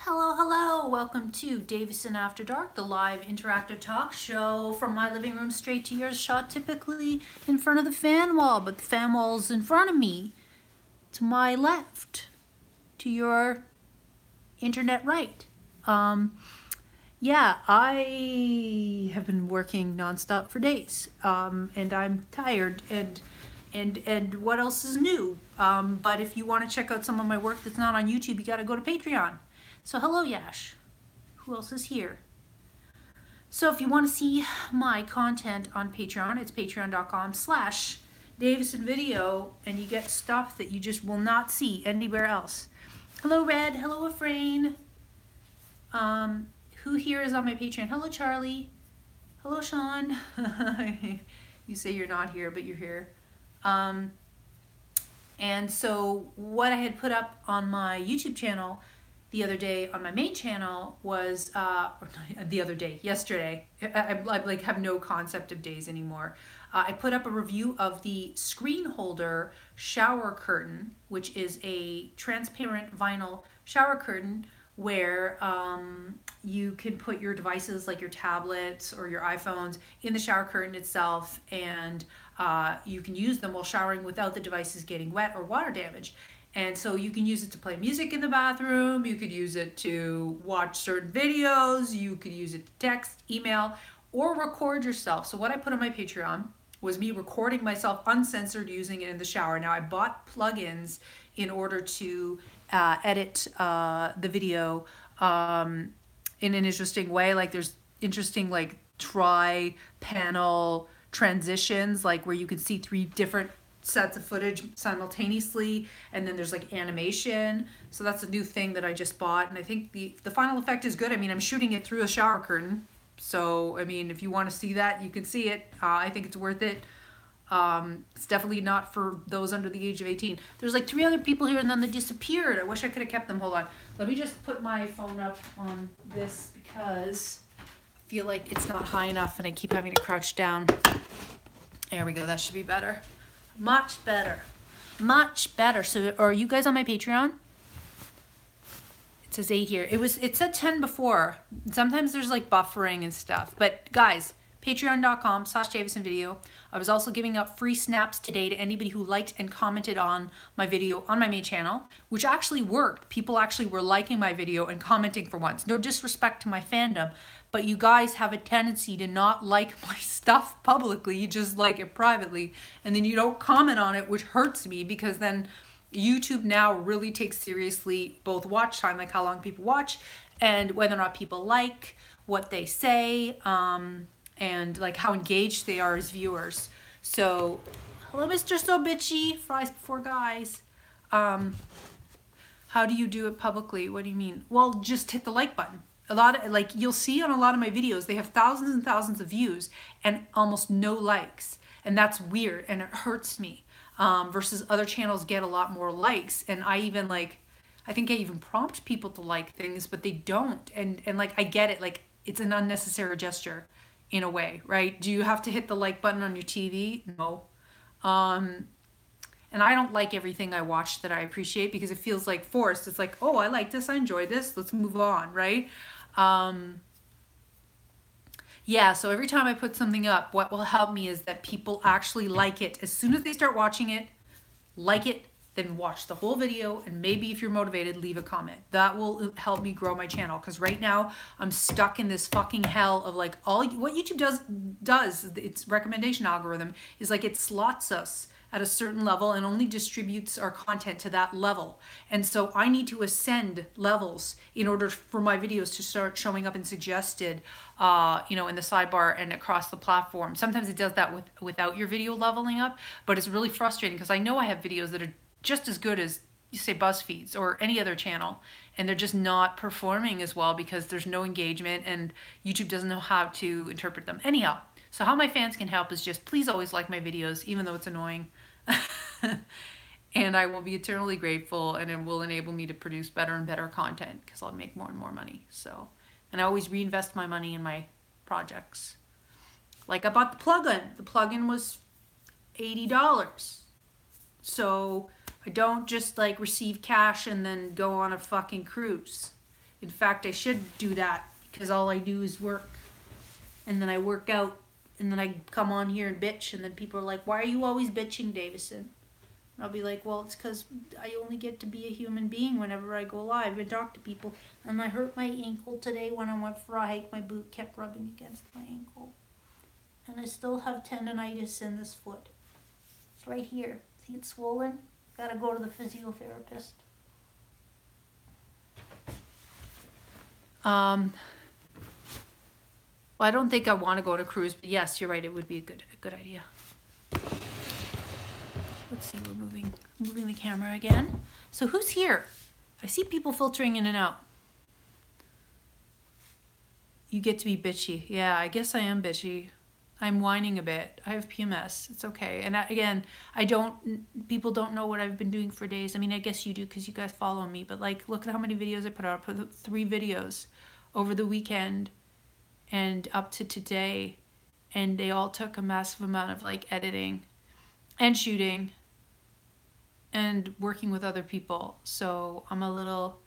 Hello, hello. Welcome to Davison After Dark, the live interactive talk show from my living room straight to yours, shot typically in front of the fan wall, but the fan wall's in front of me, to my left, to your internet right. Um, yeah, I have been working nonstop for days, and I'm tired, and what else is new? But if you want to check out some of my work that's not on YouTube, you got to go to Patreon. So hello, Yash. Who else is here? So if you want to see my content on Patreon, it's patreon.com/Davison Video, and you get stuff that you just will not see anywhere else. Hello, Red. Hello, Efrain. Who here is on my Patreon? Hello, Charlie. Hello, Sean. You say you're not here, but you're here. And so what I had put up on my YouTube channel the other day on my main channel was, yesterday. I like have no concept of days anymore. I put up a review of the Screen Holder shower curtain, which is a transparent vinyl shower curtain where you can put your devices like your tablets or your iPhones in the shower curtain itself, and you can use them while showering without the devices getting wet or water damage. And so you can use it to play music in the bathroom, you could use it to watch certain videos, you could use it to text, email, or record yourself. So what I put on my Patreon was me recording myself uncensored using it in the shower. Now I bought plugins in order to edit the video in an interesting way. Like there's interesting like tri-panel transitions, like where you can see three different sets of footage simultaneously, and then there's like animation. So that's a new thing that I just bought, and I think the final effect is good. I mean, I'm shooting it through a shower curtain, so I mean, if you want to see that, you can see it. I think it's worth it. It's definitely not for those under the age of 18. There's like 3 other people here and then they disappeared. I wish I could have kept them. Hold on. Let me just put my phone up on this because I feel like it's not high enough and I keep having to crouch down. There we go. That should be better. Much better. Much better. So are you guys on my Patreon? It says 8 here. It said 10 before. Sometimes there's like buffering and stuff. But guys, patreon.com/Davison Video. I was also giving up free snaps today to anybody who liked and commented on my video on my main channel, which actually worked. People actually were liking my video and commenting for once. No disrespect to my fandom, but you guys have a tendency to not like my stuff publicly. You just like it privately, and then you don't comment on it, which hurts me because then YouTube now really takes seriously both watch time, like how long people watch, and whether or not people like what they say, and like how engaged they are as viewers. So, hello, Mr. So Bitchy, fries before guys. How do you do it publicly? What do you mean? Well, just hit the like button. A lot of, like, you'll see on a lot of my videos, they have thousands and thousands of views and almost no likes. And that's weird and it hurts me. Versus other channels get a lot more likes. And I even like, I think I even prompt people to like things, but they don't. And like, I get it. Like, it's an unnecessary gesture in a way, right? Do you have to hit the like button on your TV? No. And I don't like everything I watch that I appreciate because it feels like forced. It's like, oh, I like this, I enjoy this, let's move on, right? Yeah, so every time I put something up, what will help me is that people actually like it. As soon as they start watching it, like it, then watch the whole video, and maybe if you're motivated, leave a comment. That will help me grow my channel, because right now I'm stuck in this fucking hell of like what YouTube does its recommendation algorithm is like it slots us at a certain level and only distributes our content to that level. And so I need to ascend levels in order for my videos to start showing up in suggested, in the sidebar and across the platform. Sometimes it does that without your video leveling up, but it's really frustrating because I know I have videos that are just as good as, you say, BuzzFeed's or any other channel, and they're just not performing as well because there's no engagement and YouTube doesn't know how to interpret them. Anyhow, so how my fans can help is just please always like my videos, even though it's annoying. And I will be eternally grateful, and it will enable me to produce better and better content because I'll make more and more money. So, and I always reinvest my money in my projects. Like I bought the plugin. The plugin was $80. So I don't just like receive cash and then go on a fucking cruise. In fact, I should do that because all I do is work. And then I work out. And then I come on here and bitch. And then people are like, why are you always bitching, Davison? And I'll be like, well, it's because I only get to be a human being whenever I go live and talk to people. And I hurt my ankle today when I went for a hike. My boot kept rubbing against my ankle. And I still have tendonitis in this foot. It's right here. See, it's swollen. Gotta go to the physiotherapist. Well, I don't think I want to go on a cruise, but yes, you're right. It would be a good idea. Let's see. We're moving the camera again. So who's here? I see people filtering in and out. You get to be bitchy. Yeah, I guess I am bitchy. I'm whining a bit. I have PMS. It's okay. And again, people don't know what I've been doing for days. I mean, I guess you do because you guys follow me, but like, look at how many videos I put out. I put 3 videos over the weekend and up to today. And they all took a massive amount of like editing and shooting and working with other people. So I'm a little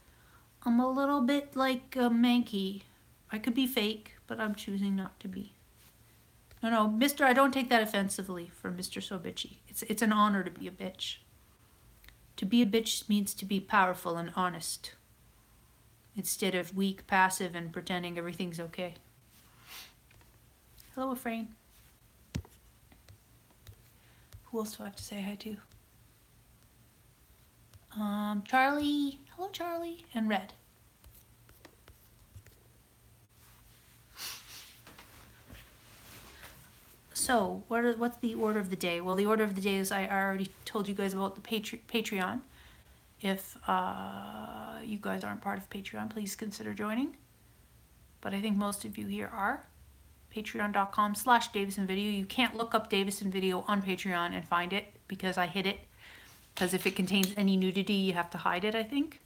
bit like manky. I could be fake, but I'm choosing not to be. No, Mr. I don't take that offensively from Mr. So Bitchy. It's an honor to be a bitch. To be a bitch means to be powerful and honest, instead of weak, passive, and pretending everything's okay. Hello, Efrain. Who else do I have to say hi to? Charlie. Hello, Charlie. And Red. So, what's the order of the day? Well, the order of the day is I already told you guys about the Patreon. If you guys aren't part of Patreon, please consider joining. But I think most of you here are. Patreon.com/Davison Video. You can't look up Davison Video on Patreon and find it because I hid it. Because if it contains any nudity, you have to hide it, I think.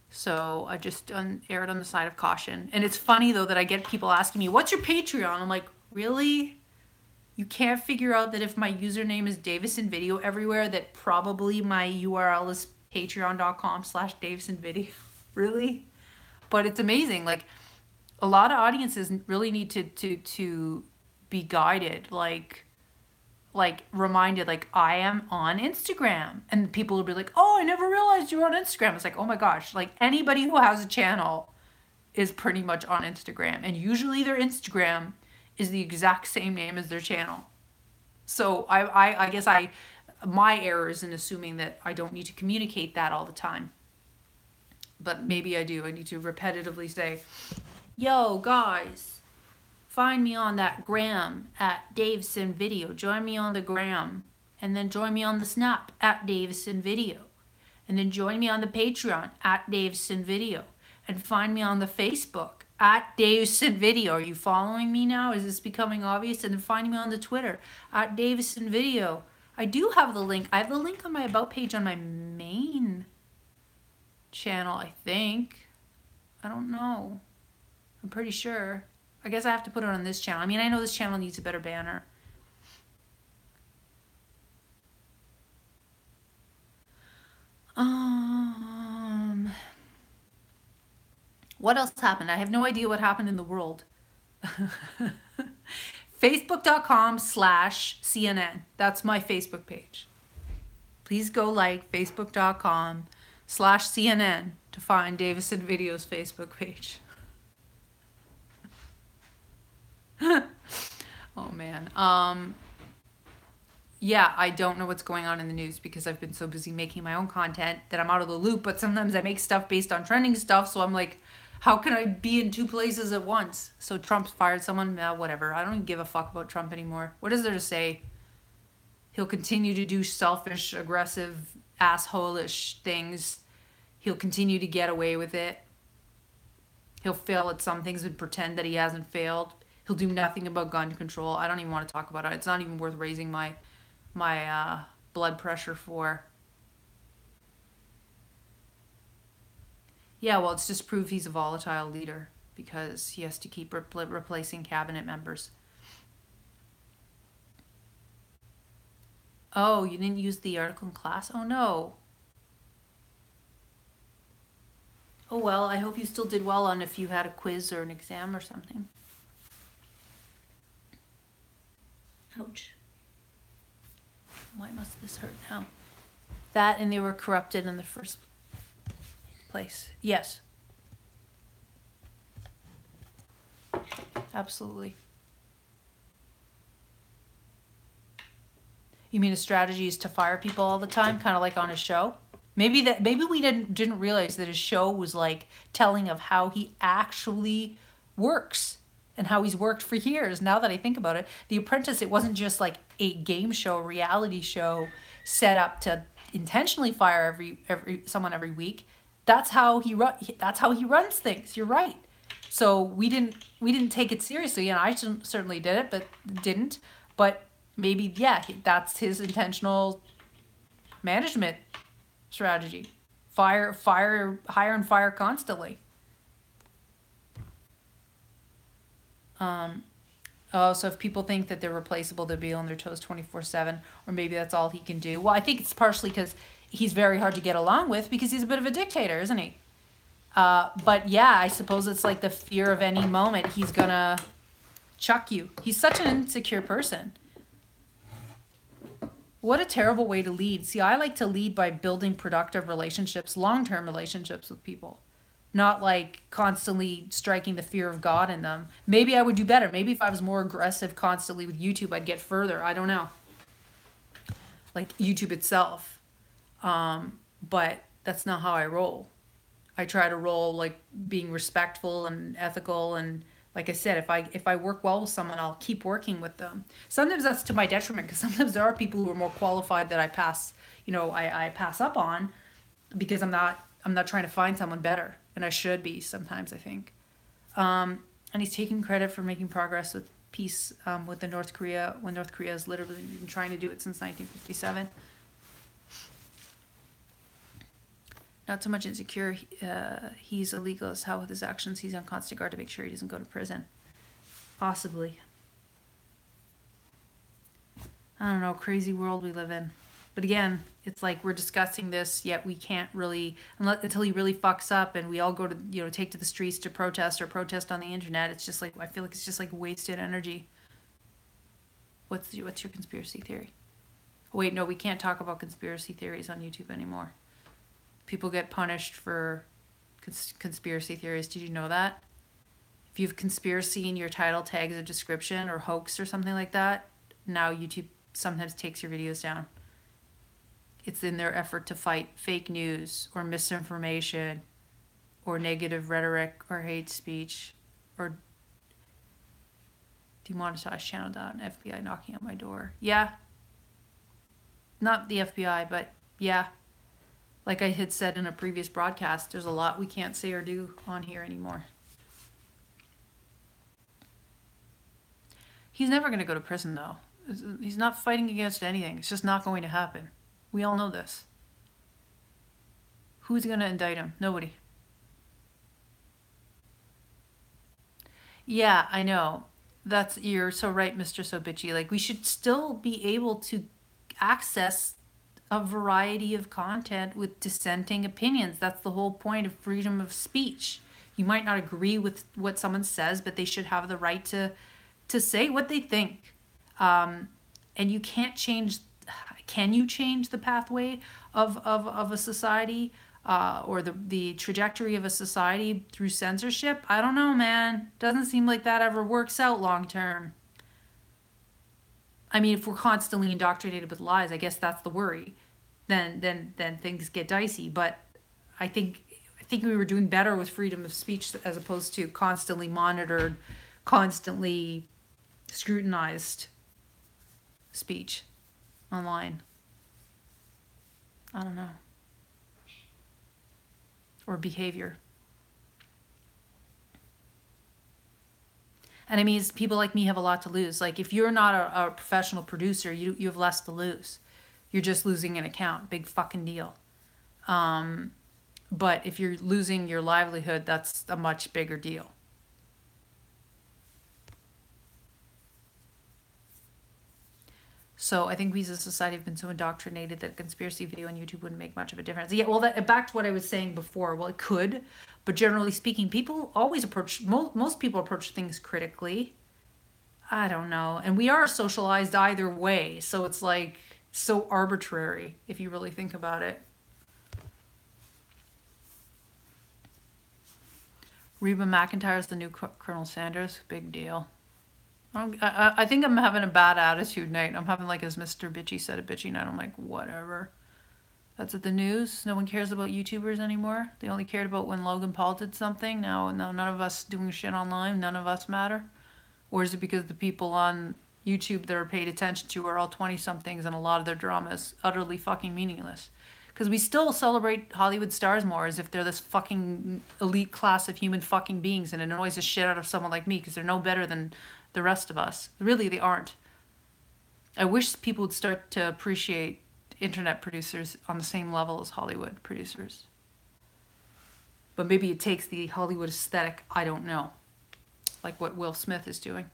So I just erred on the side of caution. And it's funny, though, that I get people asking me, what's your Patreon? I'm like, really? You can't figure out that if my username is Davison Video everywhere, that probably my URL is patreon.com/Davison Video. Really? But it's amazing. Like, a lot of audiences really need to be guided, like reminded, like, I am on Instagram. And people will be like, oh, I never realized you were on Instagram. It's like, oh my gosh, like anybody who has a channel is pretty much on Instagram. And usually their Instagram is the exact same name as their channel. So I guess my error is in assuming that I don't need to communicate that all the time. But maybe I do. I need to repetitively say, yo, guys, find me on that gram at Davison Video. Join me on the gram. And then join me on the Snap at Davison Video. And then join me on the Patreon at Davison Video. And find me on the Facebook at Davison Video. Are you following me now? Is this becoming obvious? And then find me on the Twitter at Davison Video. I do have the link. I have the link on my About page on my main channel, I think. I don't know. I'm pretty sure. I guess I have to put it on this channel. I mean, I know this channel needs a better banner. What else happened? I have no idea what happened in the world. Facebook.com/CNN. That's my Facebook page. Please go like Facebook.com/CNN to find Davison Video's Facebook page. Oh man. Yeah, I don't know what's going on in the news because I've been so busy making my own content that I'm out of the loop, but sometimes I make stuff based on trending stuff, so I'm like, how can I be in 2 places at once? So Trump's fired someone, whatever. I don't even give a fuck about Trump anymore. What is there to say? He'll continue to do selfish, aggressive, asshole-ish things. He'll continue to get away with it. He'll fail at some things and pretend that he hasn't failed. He'll do nothing about gun control. I don't even want to talk about it. It's not even worth raising my blood pressure for. Yeah, well, it's just proof he's a volatile leader because he has to keep replacing cabinet members. Oh, you didn't use the article in class? Oh, no. Oh well, I hope you still did well on if you had a quiz or an exam or something. Ouch. Why must this hurt now? That and they were corrupted in the first place. Yes. Absolutely. You mean a strategy is to fire people all the time, kind of like on a show? Maybe we didn't realize that his show was like telling of how he actually works and how he's worked for years. Now that I think about it, The Apprentice, it wasn't just like a game show, reality show set up to intentionally fire someone every week. That's how he runs things. You're right. So we didn't take it seriously, and I certainly did it, but didn't. But maybe yeah, that's his intentional management strategy. Hire and fire constantly. Oh, so if people think that they're replaceable, they'll be on their toes 24/7, or maybe that's all he can do. Well, I think it's partially because he's very hard to get along with because he's a bit of a dictator, isn't he? But yeah, I suppose it's like the fear of any moment he's gonna chuck you. He's such an insecure person. What a terrible way to lead. See, I like to lead by building productive relationships, long-term relationships with people, not like constantly striking the fear of God in them. Maybe I would do better. Maybe if I was more aggressive constantly with YouTube, I'd get further. I don't know. Like YouTube itself. But that's not how I roll. I try to roll like being respectful and ethical, and like I said, if I work well with someone, I'll keep working with them. Sometimes that's to my detriment because sometimes there are people who are more qualified that I pass, I pass up on because I'm not trying to find someone better, and I should be sometimes, I think. And he's taking credit for making progress with peace with the North Korea when North Korea has literally been trying to do it since 1957. Not so much insecure. He's a legalist. How with his actions, he's on constant guard to make sure he doesn't go to prison. Possibly. I don't know. Crazy world we live in. But again, it's like we're discussing this, yet we can't really, until he really fucks up and we all go to, take to the streets to protest or protest on the internet. It's just like, I feel like it's just like wasted energy. What's your conspiracy theory? Wait, no, we can't talk about conspiracy theories on YouTube anymore. People get punished for conspiracy theories. Did you know that? If you have conspiracy in your title tag as a description or hoax or something like that, now YouTube sometimes takes your videos down. It's in their effort to fight fake news or misinformation or negative rhetoric or hate speech or demonetized channel down, FBI knocking on my door. Yeah. Not the FBI, but yeah. Like I had said in a previous broadcast, there's a lot we can't say or do on here anymore. He's never going to go to prison, though. He's not fighting against anything. It's just not going to happen. We all know this. Who's going to indict him? Nobody. Yeah, I know. You're so right, Mr. So Bitchy. Like, we should still be able to access a variety of content with dissenting opinions. That's the whole point of freedom of speech. You might not agree with what someone says, but they should have the right to say what they think. And you can't change. Can you change the pathway of a society or the trajectory of a society through censorship? I don't know, man. Doesn't seem like that ever works out long term. I mean, if we're constantly indoctrinated with lies, I guess that's the worry. Then things get dicey. But I think we were doing better with freedom of speech as opposed to constantly monitored, constantly scrutinized speech online. I don't know. Or behavior. And I mean, people like me have a lot to lose. Like, if you're not a professional producer, you have less to lose. You're just losing an account. Big fucking deal. But if you're losing your livelihood, that's a much bigger deal. So I think we as a society have been so indoctrinated that a conspiracy video on YouTube wouldn't make much of a difference. Yeah, well, back to what I was saying before. Well, it could, but generally speaking, people always approach, most people approach things critically. I don't know. And we are socialized either way. So it's like so arbitrary if you really think about it. Reba McEntire is the new Colonel Sanders. Big deal. I think I'm having a bad attitude night. I'm having like, as Mr. Bitchy said, a bitchy night. I'm like, whatever. That's at the news. No one cares about YouTubers anymore. They only cared about when Logan Paul did something. Now none of us doing shit online, none of us matter. Or is it because the people on YouTube that are paid attention to are all 20-somethings and a lot of their drama is utterly fucking meaningless? Because we still celebrate Hollywood stars more as if they're this fucking elite class of human fucking beings, and it annoys the shit out of someone like me because they're no better than the rest of us. Really, they aren't. I wish people would start to appreciate internet producers on the same level as Hollywood producers. But maybe it takes the Hollywood aesthetic, I don't know. Like what Will Smith is doing.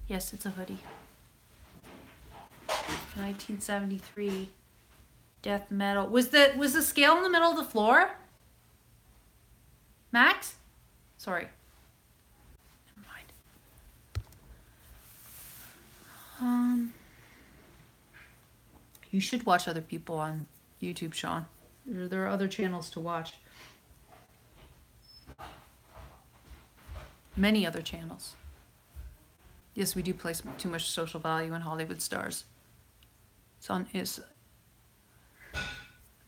Yes, it's a hoodie. 1973. Death metal. Was the scale in the middle of the floor? Max? Sorry. Never mind. You should watch other people on YouTube, Sean. There are other channels to watch. Many other channels. Yes, we do place too much social value in Hollywood stars. It's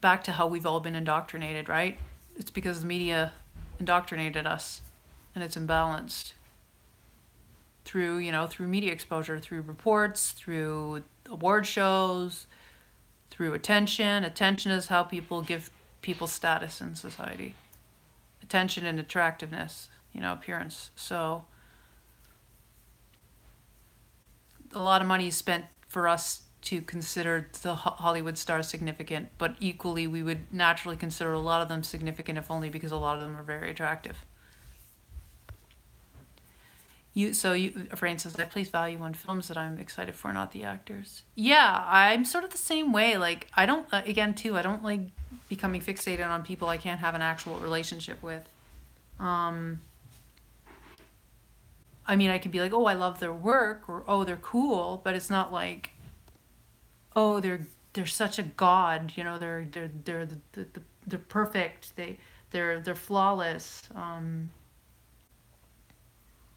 back to how we've all been indoctrinated, right? It's because the media indoctrinated us, and it's imbalanced through media exposure, through reports, through award shows, through attention. Attention is how people give people status in society. Attention and attractiveness, appearance. So a lot of money is spent for us to consider the Hollywood stars significant, but equally we would naturally consider a lot of them significant, if only because a lot of them are very attractive. Fran says, I place value on films that I'm excited for, not the actors. Yeah, I'm sort of the same way. Like, I don't, again, too, I don't like becoming fixated on people I can't have an actual relationship with. I mean, I can be like, oh, I love their work, or oh, they're cool, but it's not like, oh, they're such a god, they're perfect, they're flawless,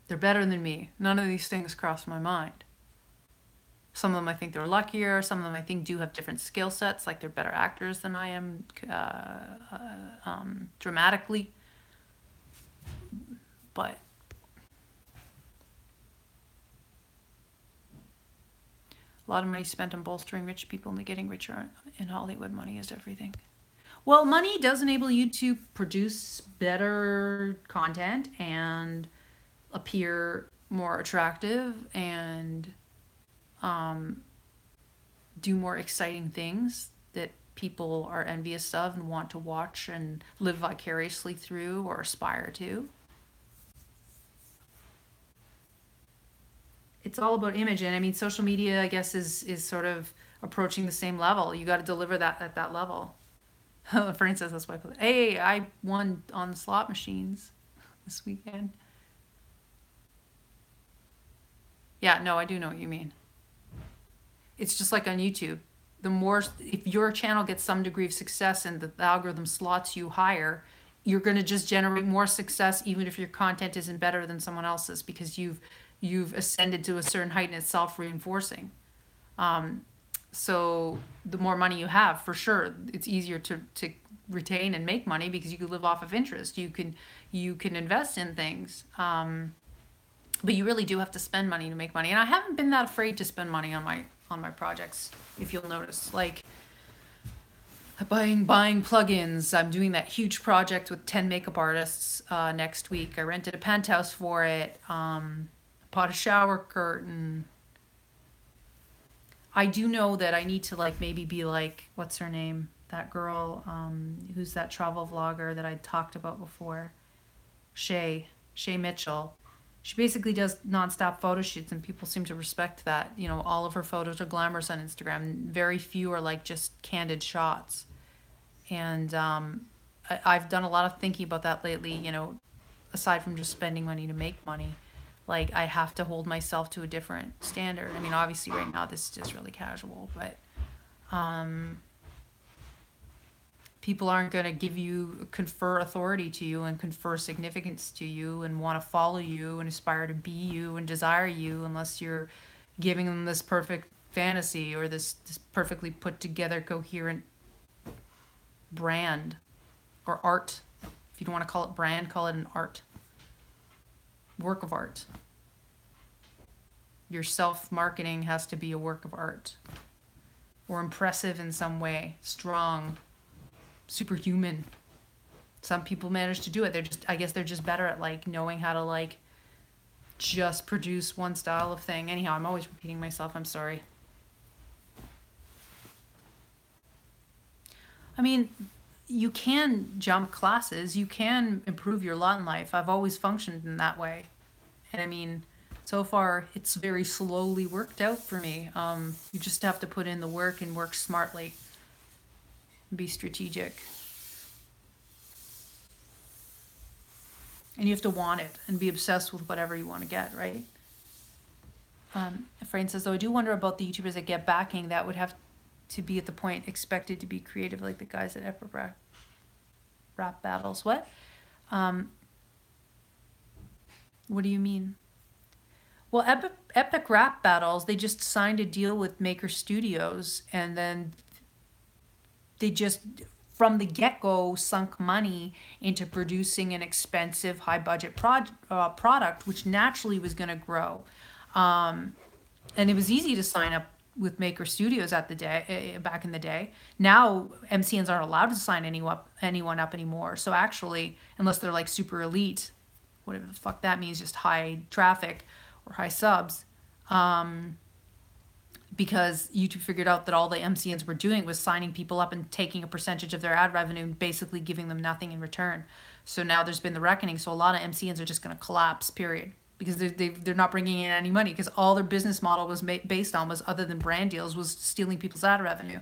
they're better than me. None of these things cross my mind. Some of them I think they're luckier. Some of them I think do have different skill sets, like they're better actors than I am, dramatically. But a lot of money spent on bolstering rich people and getting richer in Hollywood. Money is everything. Well, money does enable you to produce better content and appear more attractive and do more exciting things that people are envious of and want to watch and live vicariously through or aspire to. It's all about image, and I mean, social media, I guess, is sort of approaching the same level. You got to deliver that at that level. For instance, that's why hey, I won on the slot machines this weekend. Yeah, no, I do know what you mean. It's just like on YouTube. If your channel gets some degree of success and the algorithm slots you higher, you're going to just generate more success, even if your content isn't better than someone else's, because you've ascended to a certain height and it's self-reinforcing. So the more money you have, for sure, it's easier to retain and make money because you can live off of interest. You can invest in things. But you really do have to spend money to make money. And I haven't been that afraid to spend money on my projects, if you'll notice. Like buying plugins. I'm doing that huge project with 10 makeup artists next week. I rented a penthouse for it. Bought a shower curtain. I do know that I need to maybe be like, what's her name? That girl, who's that travel vlogger that I talked about before? Shay Mitchell. She basically does nonstop photo shoots, and people seem to respect that. You know, all of her photos are glamorous on Instagram. Very few are like just candid shots. And I've done a lot of thinking about that lately, you know, aside from just spending money to make money. Like, I have to hold myself to a different standard. I mean, obviously, right now, this is just really casual, but um, people aren't going to give you, confer authority to you and confer significance to you and want to follow you and aspire to be you and desire you unless you're giving them this perfect fantasy or this perfectly put together coherent brand or art. If you don't want to call it brand, call it an art, work of art. Your self-marketing has to be a work of art or impressive in some way, strong, superhuman. Some people manage to do it. I guess they're just better at like knowing how to like just produce one style of thing. Anyhow, I'm always repeating myself. I'm sorry. I mean, you can jump classes. You can improve your lot in life. I've always functioned in that way. And I mean, so far, it's very slowly worked out for me. You just have to put in the work and work smartly. Be strategic. And you have to want it and be obsessed with whatever you want to get, right? Frain says, though, I do wonder about the YouTubers that get backing. That would have to be at the point expected to be creative, like the guys at Epic Rap Battles. What? What do you mean? Well, Epic Rap Battles, they just signed a deal with Maker Studios, and then they just, from the get-go, sunk money into producing an expensive, high-budget product, which naturally was going to grow. And it was easy to sign up with Maker Studios back in the day. Now, MCNs aren't allowed to sign anyone up anymore. So actually, unless they're like super elite, whatever the fuck that means, just high traffic or high subs, because YouTube figured out that all the MCNs were doing was signing people up and taking a percentage of their ad revenue and basically giving them nothing in return. So now there's been the reckoning. So a lot of MCNs are just going to collapse, period, because they're not bringing in any money, because all their business model was based on was, other than brand deals, was stealing people's ad revenue.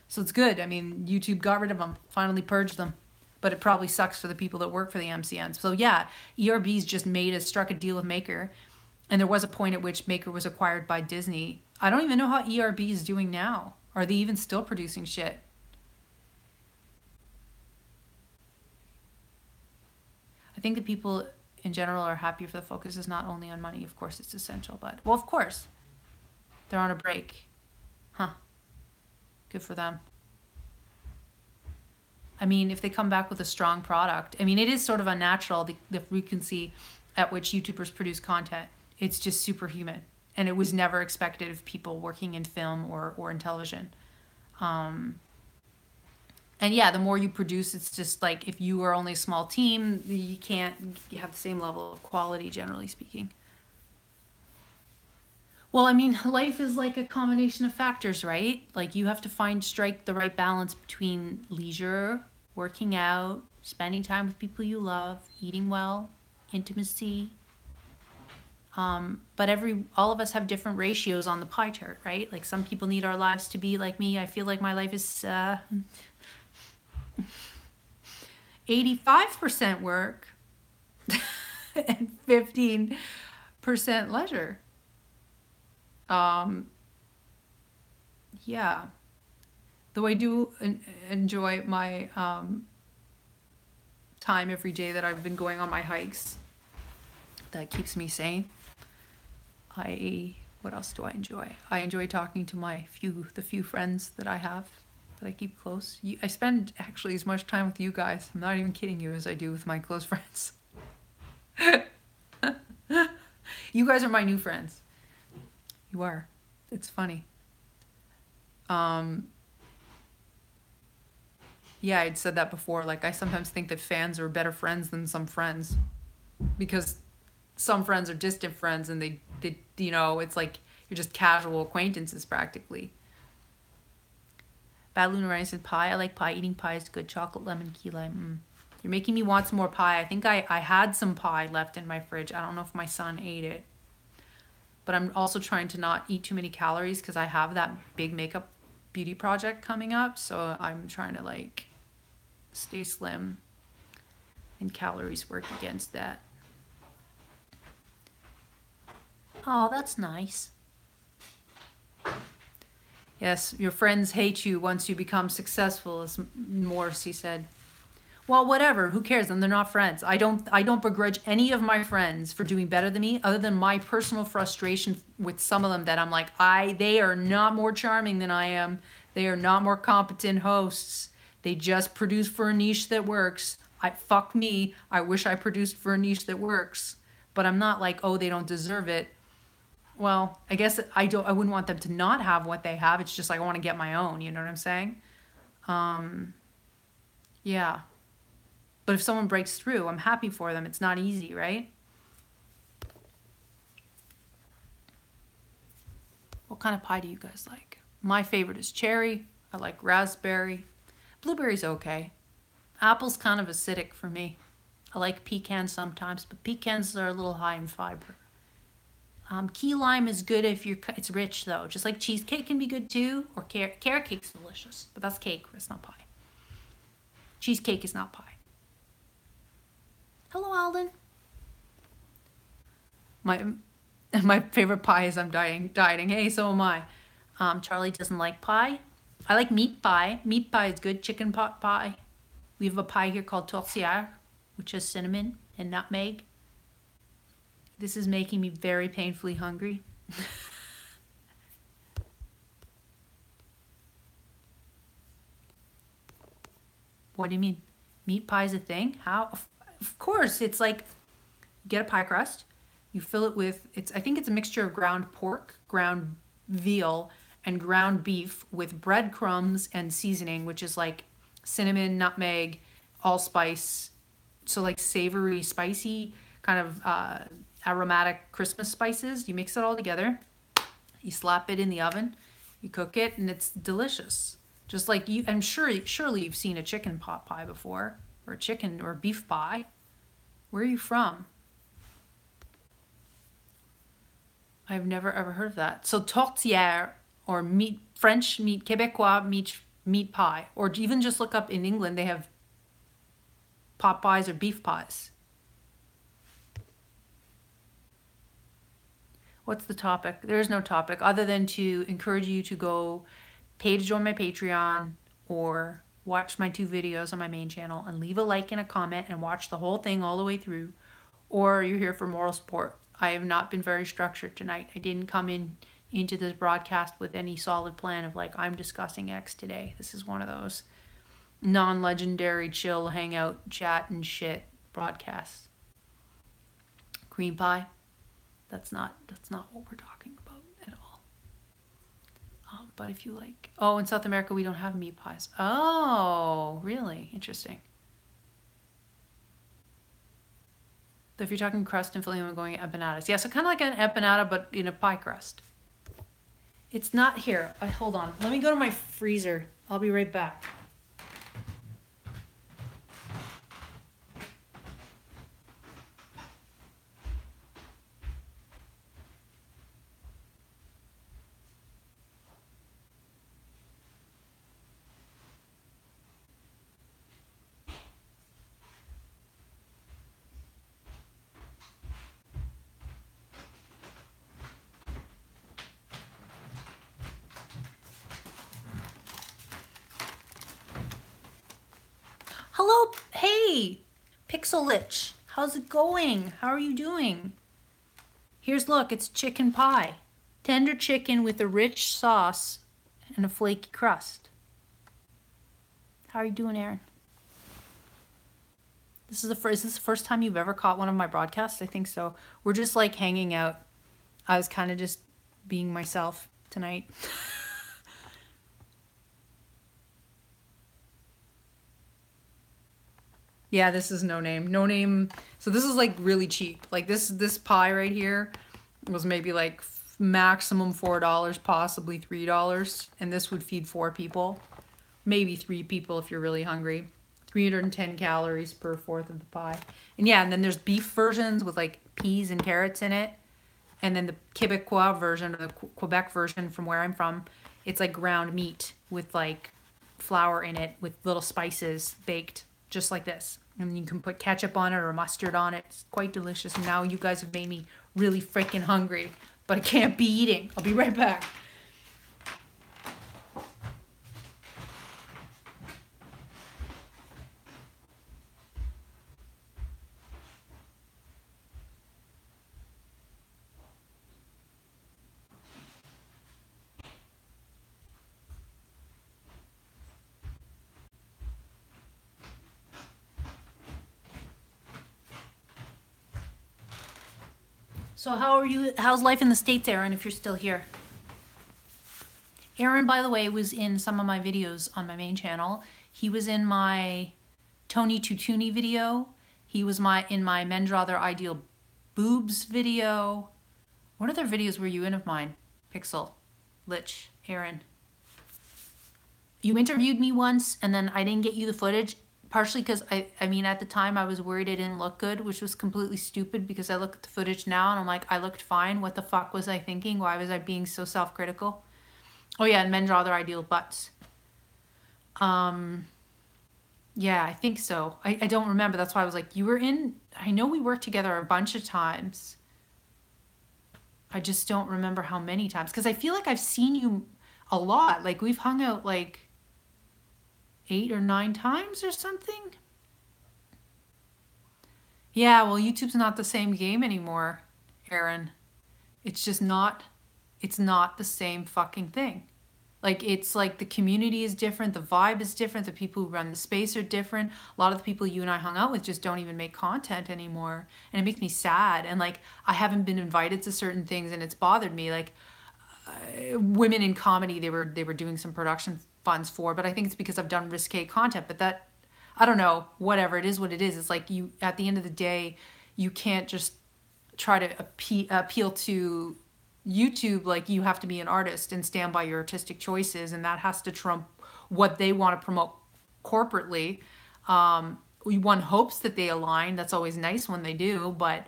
So it's good. I mean, YouTube got rid of them, finally purged them. But it probably sucks for the people that work for the MCNs. So yeah, ERB's just struck a deal with Maker. And there was a point at which Maker was acquired by Disney. I don't even know how ERB is doing now. Are they even still producing shit? I think the people in general are happy if the focus is not only on money. Of course, it's essential, but, well, of course. They're on a break. Huh. Good for them. I mean, if they come back with a strong product, I mean, it is sort of unnatural, the frequency at which YouTubers produce content. It's just superhuman. And it was never expected of people working in film or in television. And yeah, the more you produce, it's just like, if you are only a small team, you can't have the same level of quality, generally speaking. Well, I mean, life is like a combination of factors, right? Like, you have to strike the right balance between leisure, working out, spending time with people you love, eating well, intimacy. But all of us have different ratios on the pie chart, right? Like, some people need our lives to be like me. I feel like my life is 85% work and 15% leisure. Yeah. Though I do enjoy my time every day that I've been going on my hikes. That keeps me sane. What else do I enjoy? I enjoy talking to the few friends that I have, that I keep close. I spend actually as much time with you guys, I'm not even kidding you, as I do with my close friends. You guys are my new friends. You are. It's funny. Yeah, I'd said that before. Like, I sometimes think that fans are better friends than some friends, because some friends are distant friends, and they it's like you're just casual acquaintances practically. Bad Luna Ryan said pie. I like pie. Eating pie is good. Chocolate, lemon, key lime. You're making me want some more pie. I think I had some pie left in my fridge. I don't know if my son ate it. But I'm also trying to not eat too many calories because I have that big makeup beauty project coming up. So I'm trying to like stay slim, and calories work against that. Oh, that's nice. Yes, your friends hate you once you become successful, as Morrissey said. Well, whatever. Who cares? And they're not friends. I don't begrudge any of my friends for doing better than me, other than my personal frustration with some of them that I'm like, they are not more charming than I am. They are not more competent hosts. They just produce for a niche that works. Fuck me. I wish I produced for a niche that works. But I'm not like, oh, they don't deserve it. Well, I guess I wouldn't want them to not have what they have. It's just like I want to get my own, you know what I'm saying? Yeah. But if someone breaks through, I'm happy for them. It's not easy, right? What kind of pie do you guys like? My favorite is cherry. I like raspberry. Blueberry's okay. Apple's kind of acidic for me. I like pecans sometimes, but pecans are a little high in fiber. Key lime is good if it's rich though. Just like cheesecake can be good too, or carrot cake's delicious, but that's cake, it's not pie. Cheesecake is not pie. Hello, Alden. My favorite pie is I'm dieting. Hey, so am I. Charlie doesn't like pie. I like meat pie. Meat pie is good. Chicken pot pie. We have a pie here called tourtière, which has cinnamon and nutmeg. This is making me very painfully hungry. What do you mean? Meat pie is a thing? How? Of course, it's like you get a pie crust, you fill it with, I think it's a mixture of ground pork, ground veal, and ground beef with breadcrumbs and seasoning, which is like cinnamon, nutmeg, allspice, so like savory, spicy, kind of aromatic Christmas spices. You mix it all together, you slap it in the oven, you cook it, and it's delicious. Just like I'm surely you've seen a chicken pot pie before, or a chicken or beef pie. Where are you from? I've never ever heard of that. So tourtière, or French meat, Québécois meat pie, or even just look up in England, they have pot pies or beef pies. What's the topic? There is no topic other than to encourage you to go pay to join my Patreon or watch my 2 videos on my main channel and leave a like and a comment and watch the whole thing all the way through. Or you're here for moral support. I have not been very structured tonight. I didn't come into this broadcast with any solid plan of like, I'm discussing X today. This is one of those non-legendary chill hangout chat and shit broadcasts. Cream pie. That's not what we're talking about at all. But if you like, in South America we don't have meat pies. Oh, really? Interesting. If you're talking crust and filling, I'm going empanadas. Yeah, so kind of like an empanada, but in a pie crust. It's not here. Hold on. Let me go to my freezer. I'll be right back. Hello, hey, Pixel Lich. How's it going? How are you doing? Look, it's chicken pie. Tender chicken with a rich sauce and a flaky crust. How are you doing, Aaron? Is this the first time you've ever caught one of my broadcasts? I think so. We're just like hanging out. I was kind of just being myself tonight. Yeah, this is no name. No name. So this is like really cheap. Like this pie right here was maybe like maximum $4, possibly $3, and this would feed 4 people, maybe 3 people if you're really hungry. 310 calories per fourth of the pie. And yeah, and then there's beef versions with like peas and carrots in it. And then the Quebecois version, or the Quebec version from where I'm from, it's like ground meat with like flour in it with little spices baked just like this. And you can put ketchup on it or mustard on it. It's quite delicious. And now you guys have made me really freaking hungry, but I can't be eating. I'll be right back. So how are you? How's life in the States, Aaron, if you're still here? Aaron, by the way, was in some of my videos on my main channel. He was in my Tony Tutuni video. He was in my Men Draw Their Ideal Boobs video. What other videos were you in of mine? Pixel, Lich, Aaron. You interviewed me once and then I didn't get you the footage. Partially because I mean, at the time I was worried I didn't look good, which was completely stupid because I look at the footage now and I'm like, I looked fine. What the fuck was I thinking? Why was I being so self-critical? Oh yeah, and Men Draw Their Ideal Butts. Yeah, I think so. I don't remember. That's why I was like, you were in, I know we worked together a bunch of times. I just don't remember how many times. Because I feel like I've seen you a lot. Like we've hung out like 8 or 9 times or something. Yeah, well, YouTube's not the same game anymore, Aaron. It's just not, it's not the same fucking thing. Like, it's like the community is different, the vibe is different, the people who run the space are different. A lot of the people you and I hung out with just don't even make content anymore. And it makes me sad. And like, I haven't been invited to certain things and it's bothered me. Like, women in comedy, they were doing some production funds for, but I think it's because I've done risque content. But that, I don't know, whatever, it is what it is. It's like you, at the end of the day, you can't just try to appeal to YouTube. Like, you have to be an artist and stand by your artistic choices, and that has to trump what they want to promote corporately. One hopes that they align. That's always nice when they do, but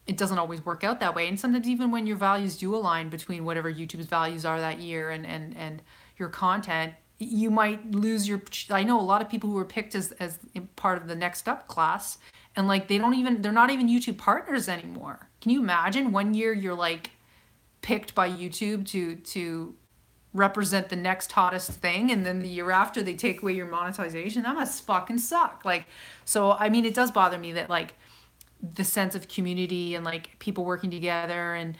it doesn't always work out that way. And sometimes even when your values do align between whatever YouTube's values are that year and your content, you might lose your, I know a lot of people who were picked as part of the Next Up class, and like they're not even YouTube partners anymore. Can you imagine? One year you're like picked by YouTube to represent the next hottest thing, and then the year after they take away your monetization. That must fucking suck. Like, so I mean, it does bother me that like the sense of community and like people working together and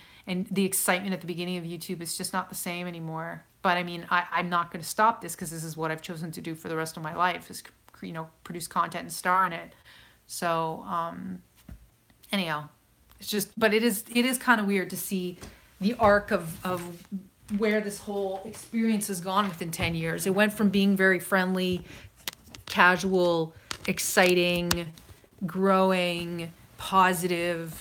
the excitement at the beginning of YouTube is just not the same anymore. But I mean, I'm not going to stop this because this is what I've chosen to do for the rest of my life, is, you know, produce content and star in it. So anyhow, it's just, but it is kind of weird to see the arc of where this whole experience has gone within 10 years. It went from being very friendly, casual, exciting, growing, positive,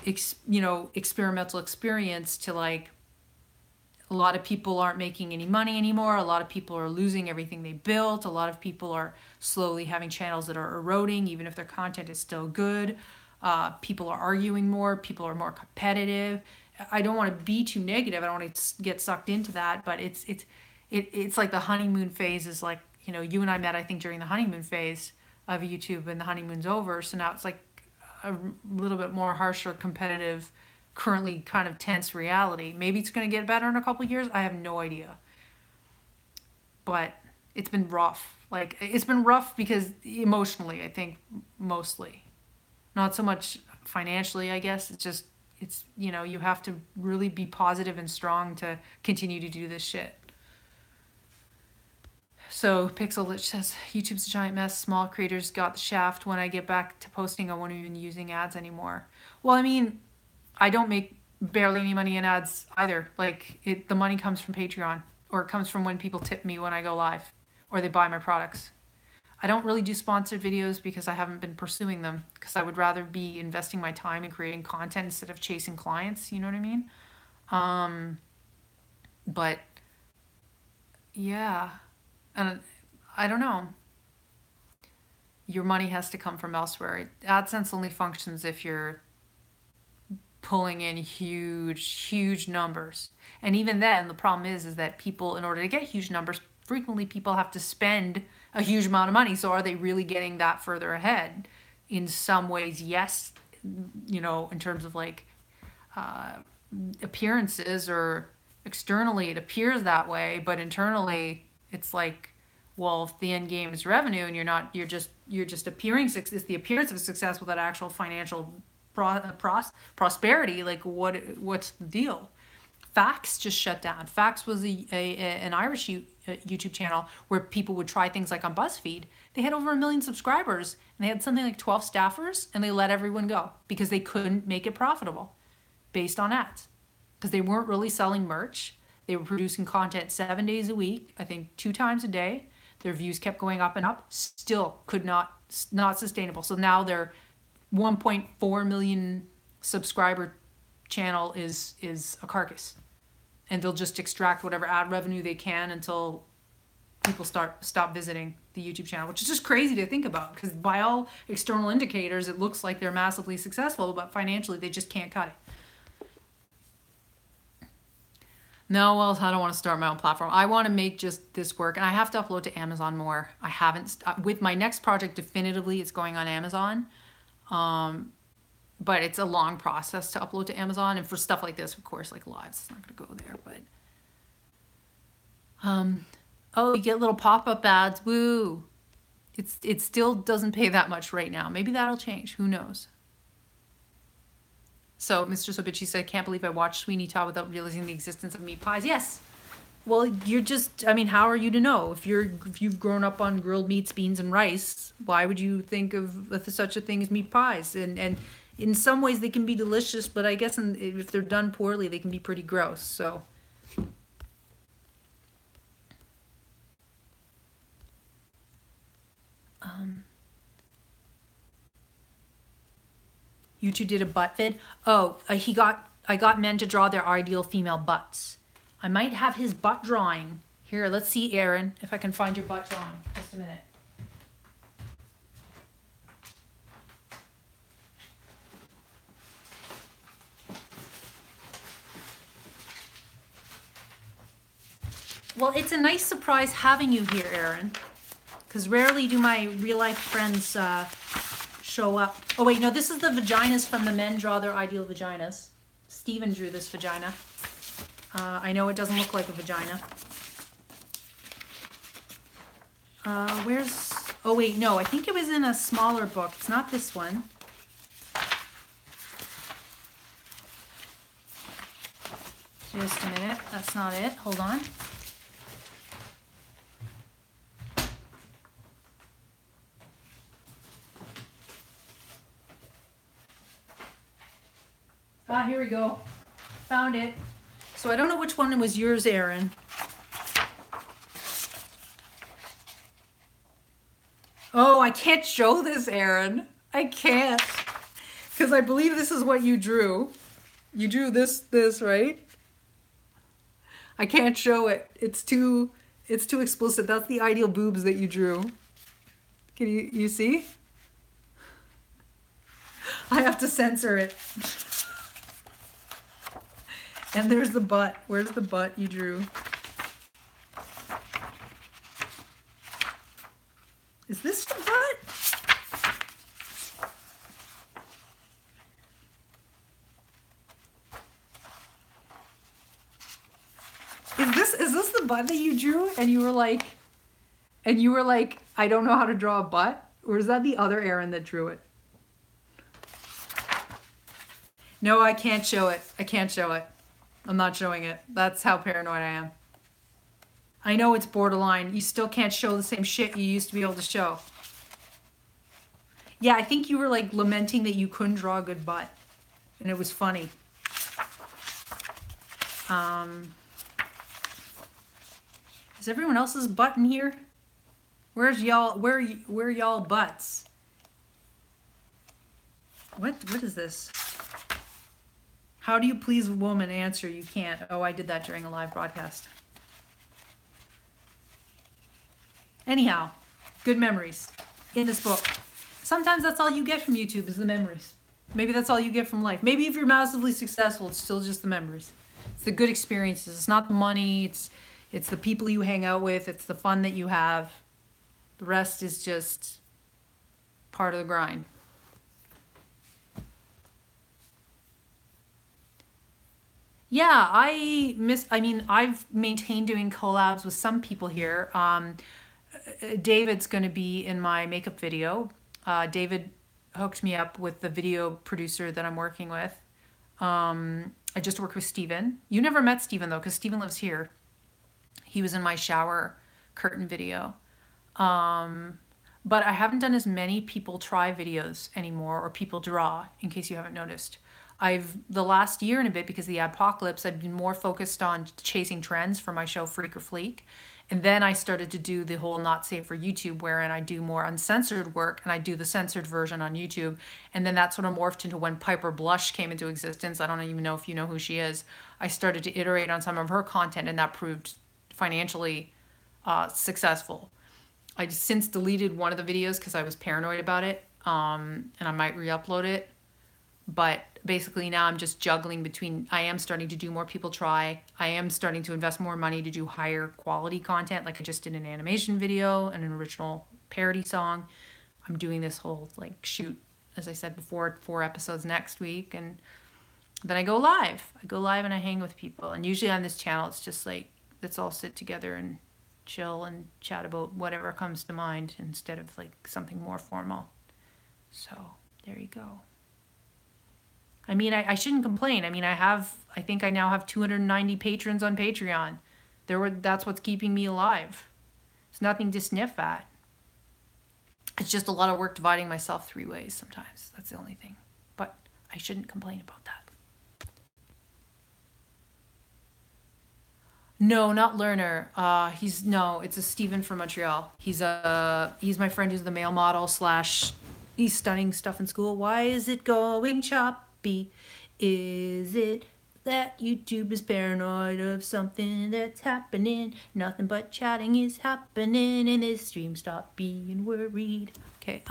experimental experience to like, a lot of people aren't making any money anymore. A lot of people are losing everything they built. A lot of people are slowly having channels that are eroding, even if their content is still good. People are arguing more. People are more competitive. I don't want to be too negative. I don't want to get sucked into that, but it's like the honeymoon phase is like, you know, you and I met, I think, during the honeymoon phase of YouTube, and the honeymoon's over. So now it's like a little bit more harsher, competitive, currently kind of tense reality. Maybe it's going to get better in a couple of years. I have no idea. But it's been rough. Like, it's been rough because emotionally, I think, mostly. Not so much financially, I guess. It's just, it's, you know, you have to really be positive and strong to continue to do this shit. So Pixel Lich says, YouTube's a giant mess. Small creators got the shaft. When I get back to posting, I won't even be using ads anymore. Well, I mean, I don't make barely any money in ads either. Like, the money comes from Patreon, or it comes from when people tip me when I go live, or they buy my products. I don't really do sponsored videos because I haven't been pursuing them, because I would rather be investing my time in creating content instead of chasing clients. You know what I mean? But yeah, and I don't know. your money has to come from elsewhere. AdSense only functions if you're pulling in huge numbers. And even then, the problem is that people, in order to get huge numbers, frequently people have to spend a huge amount of money. So are they really getting that further ahead? In some ways, yes, you know, in terms of like appearances or externally, it appears that way, but internally, it's like, well, if the end game is revenue and you're just appearing, it's the appearance of success without actual financial prosperity. Like what's the deal? Facts just shut down. Facts was an Irish YouTube channel where people would try things like on BuzzFeed. They had over 1 million subscribers and they had something like 12 staffers, and they let everyone go because they couldn't make it profitable based on ads, because they weren't really selling merch. They were producing content 7 days a week, I think 2 times a day. Their views kept going up and up, still not sustainable. So now their 1.4 million subscriber channel is a carcass, and they'll just extract whatever ad revenue they can until people stop visiting the YouTube channel, which is just crazy to think about, because by all external indicators it looks like they're massively successful, but financially they just can't cut it. No, well, I don't want to start my own platform. I want to make just this work, and I have to upload to Amazon more. I haven't, with my next project, definitively it's going on Amazon. But it's a long process to upload to Amazon, and for stuff like this, of course, like lives, it's not going to go there. But oh, you get little pop-up ads. Woo! It still doesn't pay that much right now. Maybe that'll change. Who knows? So Mr. Sobici said, "Can't believe I watched Sweeney Todd without realizing the existence of meat pies." Yes. Well, you're just, I mean, how are you to know? If you've grown up on grilled meats, beans, and rice, why would you think of such a thing as meat pies? And in some ways they can be delicious, but I guess if they're done poorly, they can be pretty gross. So YouTube did a butt vid. Oh, I got men to draw their ideal female butts. I might have his butt drawing. Here, let's see, Aaron, if I can find your butt drawing. Just a minute. Well, it's a nice surprise having you here, Aaron, because rarely do my real-life friends show up. Oh, wait, no, this is the vaginas from the Men Draw Their Ideal Vaginas. Steven drew this vagina. I know it doesn't look like a vagina. Where's... Oh, wait, no, I think it was in a smaller book. It's not this one. Just a minute. That's not it. Hold on. Ah, here we go. Found it. So I don't know which one was yours, Aaron. Oh, I can't show this, Aaron. I can't. Because I believe this is what you drew. You drew this, right? I can't show it. It's too explicit. That's the ideal boobs that you drew. Can you see? I have to censor it. And there's the butt. Where's the butt you drew? Is this the butt? Is this the butt that you drew? And you were like, I don't know how to draw a butt? Or is that the other Aaron that drew it? No, I can't show it. I can't show it. I'm not showing it. That's how paranoid I am. I know it's borderline. You still can't show the same shit you used to be able to show. Yeah, I think you were like lamenting that you couldn't draw a good butt. And it was funny. Is everyone else's butt in here? Where's y'all, where y'all butts? What is this? How do you please a woman? Answer, you can't. Oh, I did that during a live broadcast. Anyhow, good memories in this book. sometimes that's all you get from YouTube is the memories. Maybe that's all you get from life. Maybe if you're massively successful, it's still just the memories. It's the good experiences. It's not the money. It's the people you hang out with. It's the fun that you have. The rest is just part of the grind. Yeah, I've maintained doing collabs with some people here. David's going to be in my makeup video. David hooked me up with the video producer that I'm working with. I just worked with Steven. You never met Steven though, because Steven lives here. He was in my shower curtain video. But I haven't done as many people try videos anymore, or people draw, in case you haven't noticed. The last year and a bit, because of the apocalypse, I've been more focused on chasing trends for my show Freak or Fleek. And then I started to do the whole not safe for YouTube, wherein I do more uncensored work and I do the censored version on YouTube. And then that sort of morphed into when Piper Blush came into existence. I don't even know if you know who she is. I started to iterate on some of her content, and that proved financially successful. I just since deleted one of the videos because I was paranoid about it, and I might re-upload it. But basically now I'm just juggling between, I am starting to do more people try. I am starting to invest more money to do higher quality content. Like I just did an animation video and an original parody song. I'm doing this whole like shoot, as I said before, 4 episodes next week. And then I go live. I go live and I hang with people. And usually on this channel, it's just like, let's all sit together and chill and chat about whatever comes to mind instead of like something more formal. So there you go. I mean, I shouldn't complain. I mean, I think I now have 290 patrons on Patreon. That's what's keeping me alive. It's nothing to sniff at. It's just a lot of work dividing myself 3 ways sometimes. That's the only thing. But I shouldn't complain about that. No, not Lerner. It's a Steven from Montreal. He's my friend who's the male model / he's studying stuff in school. Why is it going choppy? Is it that YouTube is paranoid of something that's happening? Nothing but chatting is happening in this stream. Stop being worried. Okay,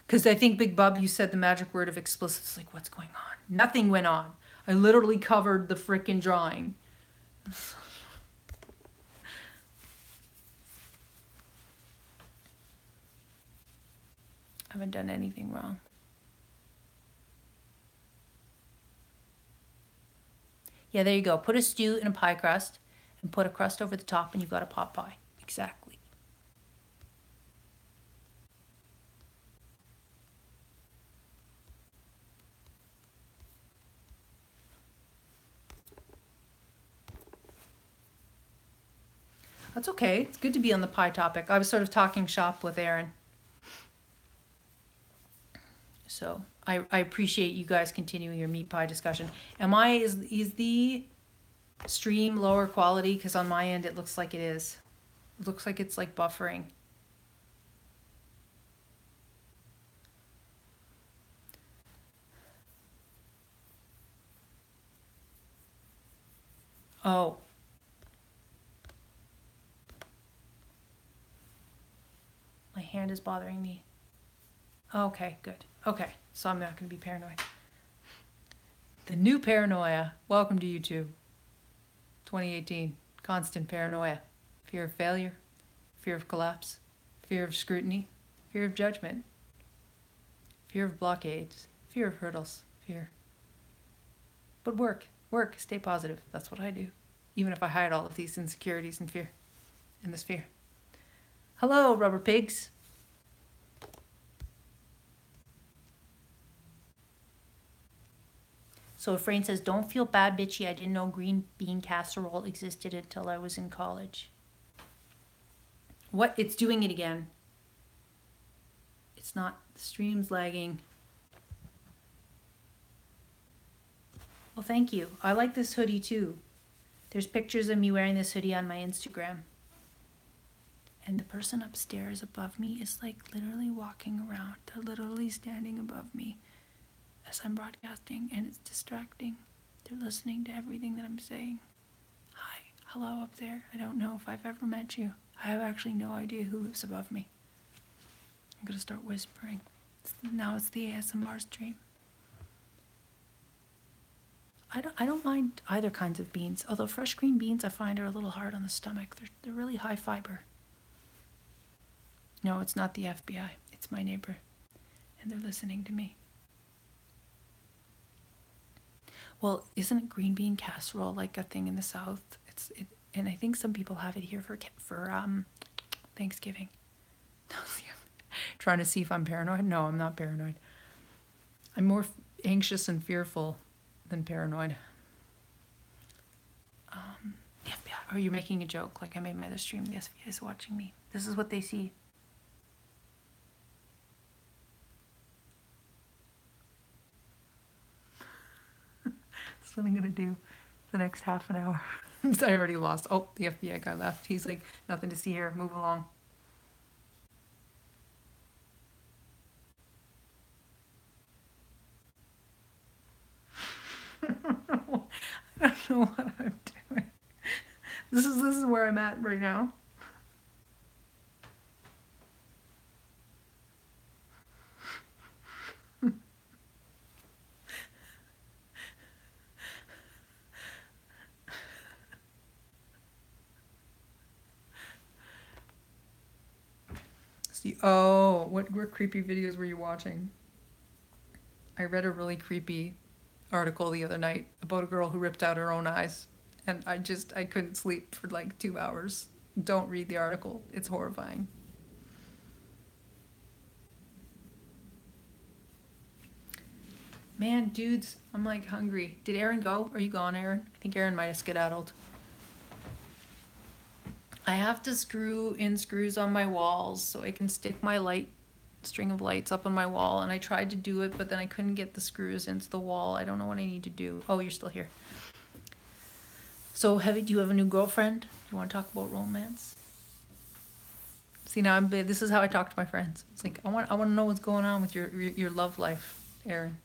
because I think Big Bub, you said the magic word of explicit. It's like, what's going on? Nothing went on. I literally covered the frickin' drawing. I haven't done anything wrong. Yeah, there you go. Put a stew in a pie crust and put a crust over the top and you've got a pot pie. Exactly. That's okay. It's good to be on the pie topic. I was sort of talking shop with Aaron. So I appreciate you guys continuing your meat pie discussion. Is the stream lower quality? Because on my end it looks like it is. It looks like it's like buffering. Oh. My hand is bothering me. Okay, good. Okay, so I'm not going to be paranoid. The new paranoia. Welcome to YouTube. 2018. Constant paranoia. Fear of failure. Fear of collapse. Fear of scrutiny. Fear of judgment. Fear of blockades. Fear of hurdles. Fear. But work. Stay positive. That's what I do. Even if I hide all of these insecurities and fear. In this fear. Hello, rubber pigs. So Efrain says, don't feel bad, bitchy. I didn't know green bean casserole existed until I was in college. What? It's doing it again. It's not. The stream's lagging. Well, thank you. I like this hoodie too. There's pictures of me wearing this hoodie on my Instagram. And the person upstairs above me is like literally walking around. They're literally standing above me as I'm broadcasting, and it's distracting. They're listening to everything that I'm saying. Hi, Hello up there. I don't know if I've ever met you. I have actually no idea who lives above me. I'm gonna start whispering. Now it's the ASMR stream. I don't mind either kinds of beans, although fresh green beans I find are a little hard on the stomach. They're really high fiber. No, it's not the FBI. It's my neighbor, and they're listening to me. Well, isn't green bean casserole like a thing in the South? And I think some people have it here for Thanksgiving. Trying to see if I'm paranoid? No, I'm not paranoid. I'm more anxious and fearful than paranoid. The FBI. Are you making a joke? Like I made my other stream. The FBI is watching me. This is what they see. That's what I'm gonna do the next half an hour. I already lost. Oh, the FBI guy left. He's like, nothing to see here. Move along. I don't know what I'm doing. This is where I'm at right now. See, oh, what creepy videos were you watching? I read a really creepy article the other night about a girl who ripped out her own eyes, and I couldn't sleep for like 2 hours. Don't read the article. It's horrifying. Man, dudes, I'm like hungry. Did Aaron go? Are you gone, Aaron? I think Aaron might have skedaddled. I have to screw in screws on my walls so I can stick my string of lights up on my wall, and I tried to do it, but then I couldn't get the screws into the wall. I don't know what I need to do. Oh, you're still here. So, Heavy, do you have a new girlfriend? Do you want to talk about romance? See, now this is how I talk to my friends. It's like I want to know what's going on with your love life, Aaron.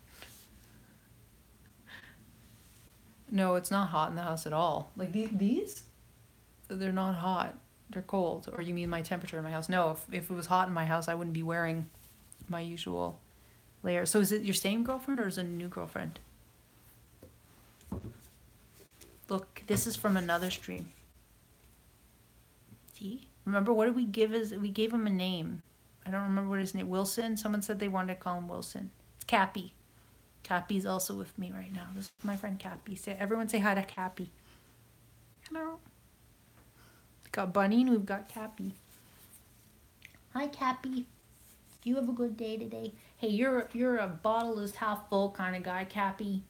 No, it's not hot in the house at all. Like these? They're not hot. They're cold. Or you mean my temperature in my house? No, if it was hot in my house, I wouldn't be wearing my usual layer. So is it your same girlfriend or is it a new girlfriend? Look, this is from another stream. See? Remember, what did we give we gave him a name. I don't remember what his name. Wilson? Someone said they wanted to call him Wilson. It's Cappy. Cappy's also with me right now. This is my friend Cappy. Everyone say hi to Cappy. Hello. We've got Bunny and we've got Cappy. Hi, Cappy. You have a good day today. Hey, you're a bottle is half full kind of guy, Cappy.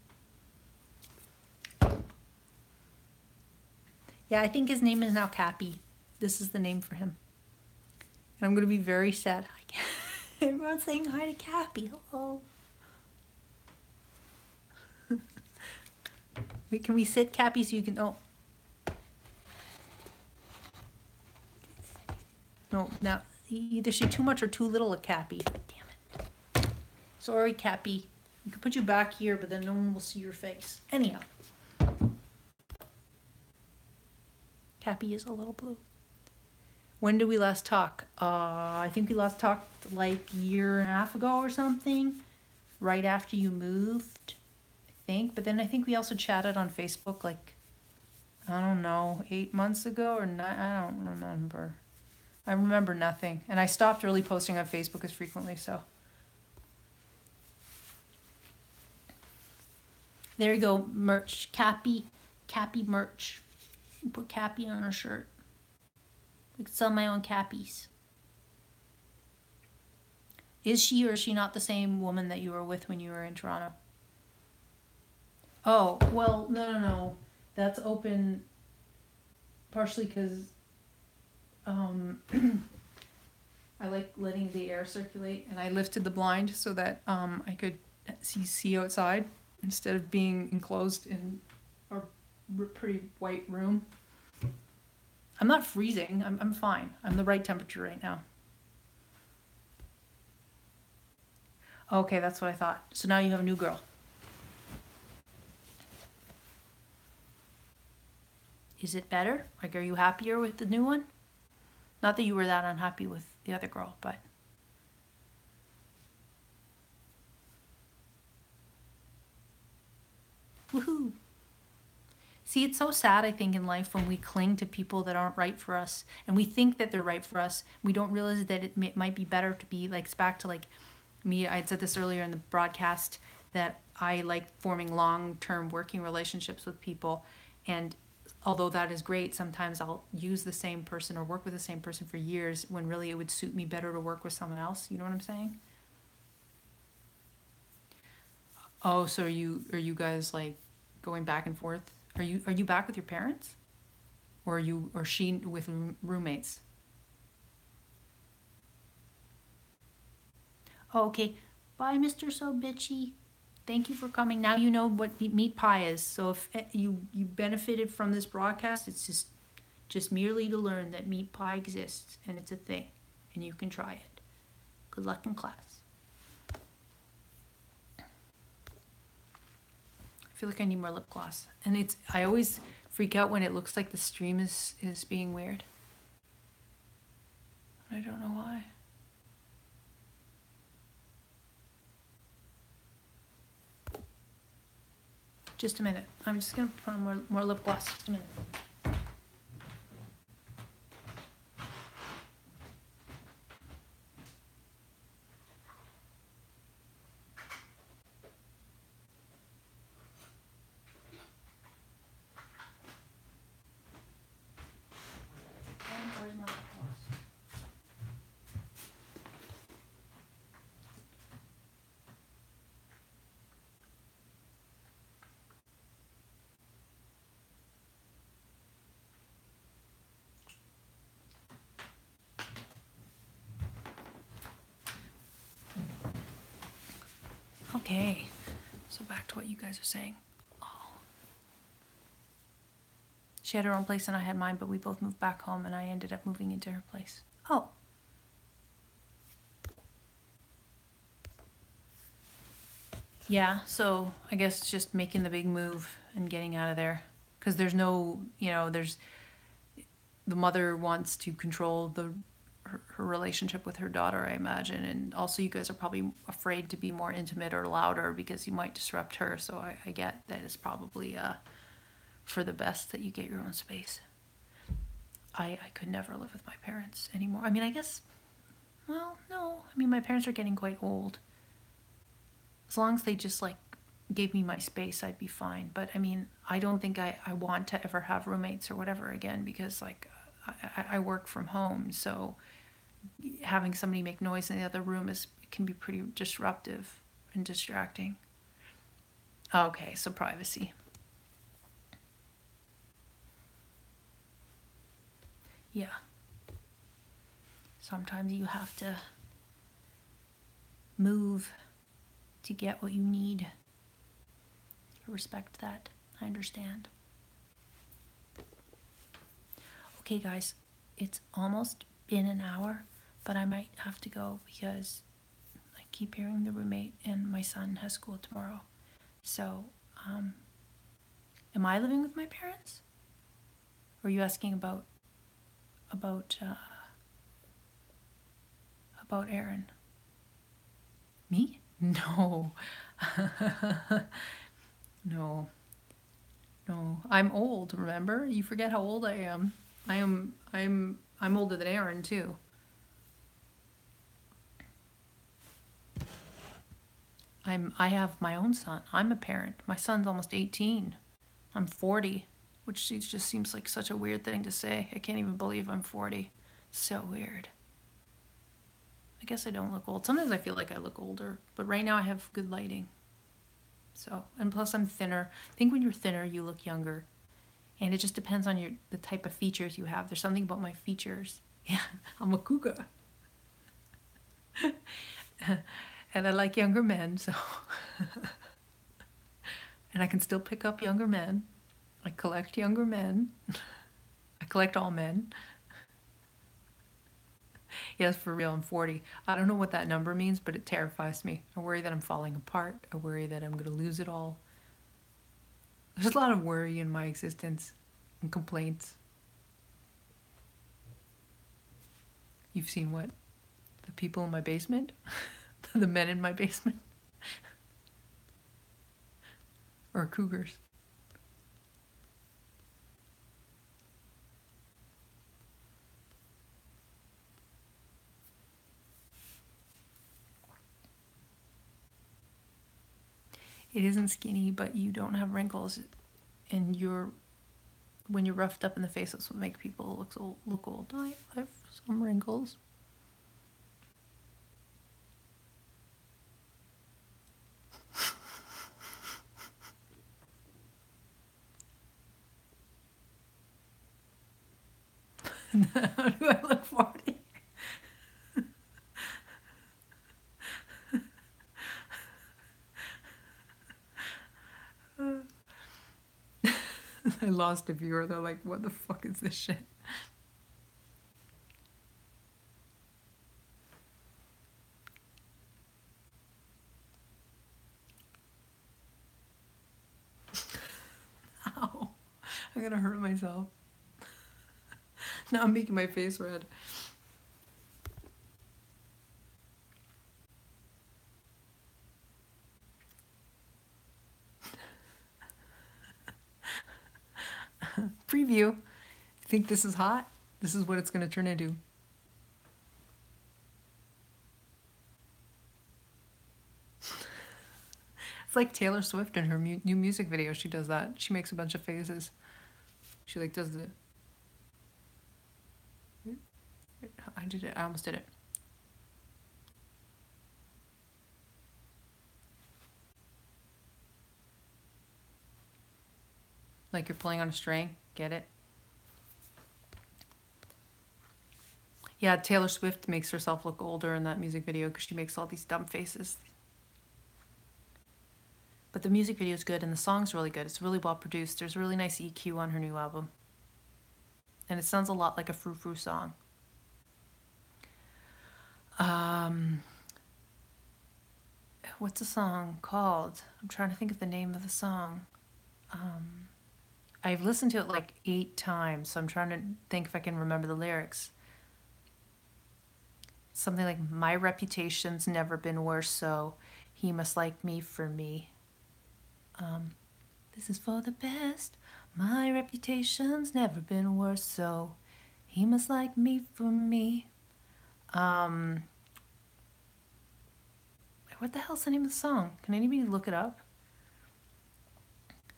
Yeah, I think his name is now Cappy. This is the name for him. And I'm going to be very sad. Everyone's saying hi to Cappy. Hello. Wait, can we sit, Cappy, so you can... Oh. No, now, either she's too much or too little a Cappy. Damn it. Sorry, Cappy. We can put you back here, but then no one will see your face. Anyhow. Cappy is a little blue. When did we last talk? I think we last talked like a year and a half ago or something. Right after you moved, I think. But then I think we also chatted on Facebook like, I don't know, 8 months ago or 9. I don't remember. I remember nothing. And I stopped really posting on Facebook as frequently, so. There you go, merch. Cappy merch. Put Cappy on a shirt. I could sell my own Cappies. Is she or is she not the same woman that you were with when you were in Toronto? Oh, well, no. That's open partially because I like letting the air circulate, and I lifted the blind so that I could see outside instead of being enclosed in a pretty white room. I'm not freezing. I'm fine. I'm the right temperature right now. Okay, that's what I thought. So now you have a new girl. Is it better? Like, are you happier with the new one? Not that you were that unhappy with the other girl, but woohoo. See, it's so sad, I think, in life when we cling to people that aren't right for us and we think that they're right for us. We don't realize that might be better to be like, it's back to like me. I had said this earlier in the broadcast that I like forming long term working relationships with people. And although that is great, sometimes I'll use the same person or work with the same person for years when really it would suit me better to work with someone else. You know what I'm saying? Oh, so are you guys like going back and forth? Are you back with your parents? Or are you or she with roommates? Oh, okay. Bye, Mr. So Bitchy. Thank you for coming. Now you know what meat pie is. So if you benefited from this broadcast, it's just merely to learn that meat pie exists and it's a thing and you can try it. Good luck in class. I feel like I need more lip gloss. And I always freak out when it looks like the stream is being weird. I don't know why. Just a minute. I'm just gonna put on more lip gloss. Just a minute. Where's my lip gloss? Okay. So back to what you guys are saying. Oh. She had her own place and I had mine, but we both moved back home and I ended up moving into her place. Oh. Yeah, so I guess it's just making the big move and getting out of there. Because there's no, there's the mother wants to control her relationship with her daughter, I imagine. And also, you guys are probably afraid to be more intimate or louder because you might disrupt her. So I get that it's probably for the best that you get your own space. I could never live with my parents anymore. I mean, I guess, well, no. I mean, my parents are getting quite old. As long as they just like gave me my space, I'd be fine. But I mean, I don't think I want to ever have roommates or whatever again because like I work from home. So having somebody make noise in the other room can be pretty disruptive and distracting. Okay, so privacy. Yeah. Sometimes you have to move to get what you need. I respect that. I understand. Okay, guys, it's almost been an hour, but I might have to go because I keep hearing the roommate and my son has school tomorrow. So, am I living with my parents? Or are you asking about Aaron? Me? No. No. No. I'm old, remember? You forget how old I am. I'm older than Aaron too. I have my own son. I'm a parent. My son's almost 18. I'm 40, which just seems like such a weird thing to say. I can't even believe I'm 40. So weird. I guess I don't look old. Sometimes I feel like I look older, but right now I have good lighting. So, and plus I'm thinner. I think when you're thinner, you look younger. And it just depends on the type of features you have. There's something about my features. Yeah, I'm a cougar. And I like younger men, so. And I can still pick up younger men. I collect younger men. I collect all men. Yes, for real, I'm 40. I don't know what that number means, but it terrifies me. I worry that I'm falling apart. I worry that I'm going to lose it all. There's a lot of worry in my existence. and complaints. You've seen what? The people in my basement? The men in my basement? Or cougars? It isn't skinny, but you don't have wrinkles, and when you're roughed up in the face, that's what makes people look old. I have some wrinkles. How do I look 40? I lost a viewer. They're like, what the fuck is this shit? Ow. I'm gonna hurt myself. Now I'm making my face red. Preview. Think this is hot? This is what it's gonna turn into. It's like Taylor Swift in her new music video. She does that. She makes a bunch of faces. She like does the. I did it. I almost did it. Like you're playing on a string. Get it? Yeah, Taylor Swift makes herself look older in that music video because she makes all these dumb faces. But the music video is good and the song's really good. It's really well produced. There's a really nice EQ on her new album. And it sounds a lot like a Frou Frou song. What's the song called? I'm trying to think of the name of the song. I've listened to it like 8 times, so I'm trying to think if I can remember the lyrics. Something like, my reputation's never been worse, so he must like me for me. This is for the best. My reputation's never been worse, so he must like me for me. What the hell's the name of the song? Can anybody look it up?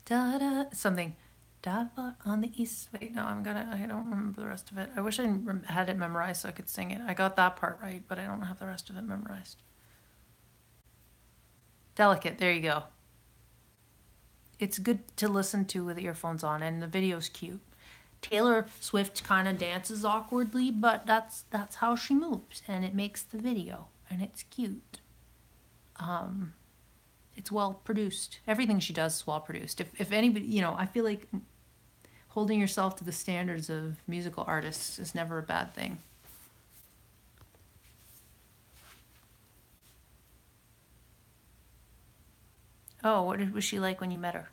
Da da something. Da on the east. Wait, no, I don't remember the rest of it. I wish I had it memorized so I could sing it. I got that part right, but I don't have the rest of it memorized. Delicate. There you go. It's good to listen to with earphones on, and the video's cute. Taylor Swift kind of dances awkwardly, but that's how she moves, and it makes the video, and it's cute. It's well produced. Everything she does is well produced. If anybody, I feel like holding yourself to the standards of musical artists is never a bad thing. Oh, what was she like when you met her?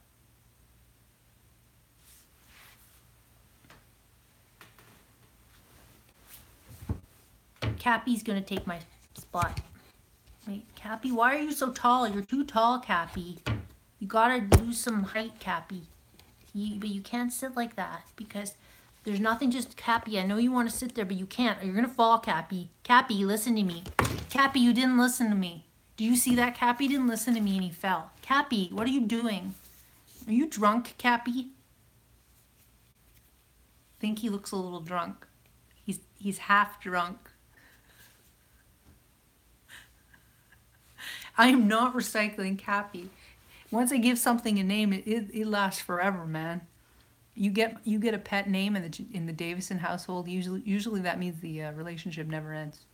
Cappy's gonna take my spot. Wait, Cappy, why are you so tall? You're too tall, Cappy. You gotta lose some height, Cappy. But you can't sit like that because there's nothing just, Cappy, I know you want to sit there, but you can't. Or you're gonna fall, Cappy. Cappy, listen to me. Cappy, you didn't listen to me. Do you see that? Cappy didn't listen to me and he fell. Cappy, what are you doing? Are you drunk, Cappy? I think he looks a little drunk. He's half drunk. I am not recycling Cappy. Once I give something a name, it lasts forever, man. You get a pet name in the Davison household. Usually that means the relationship never ends.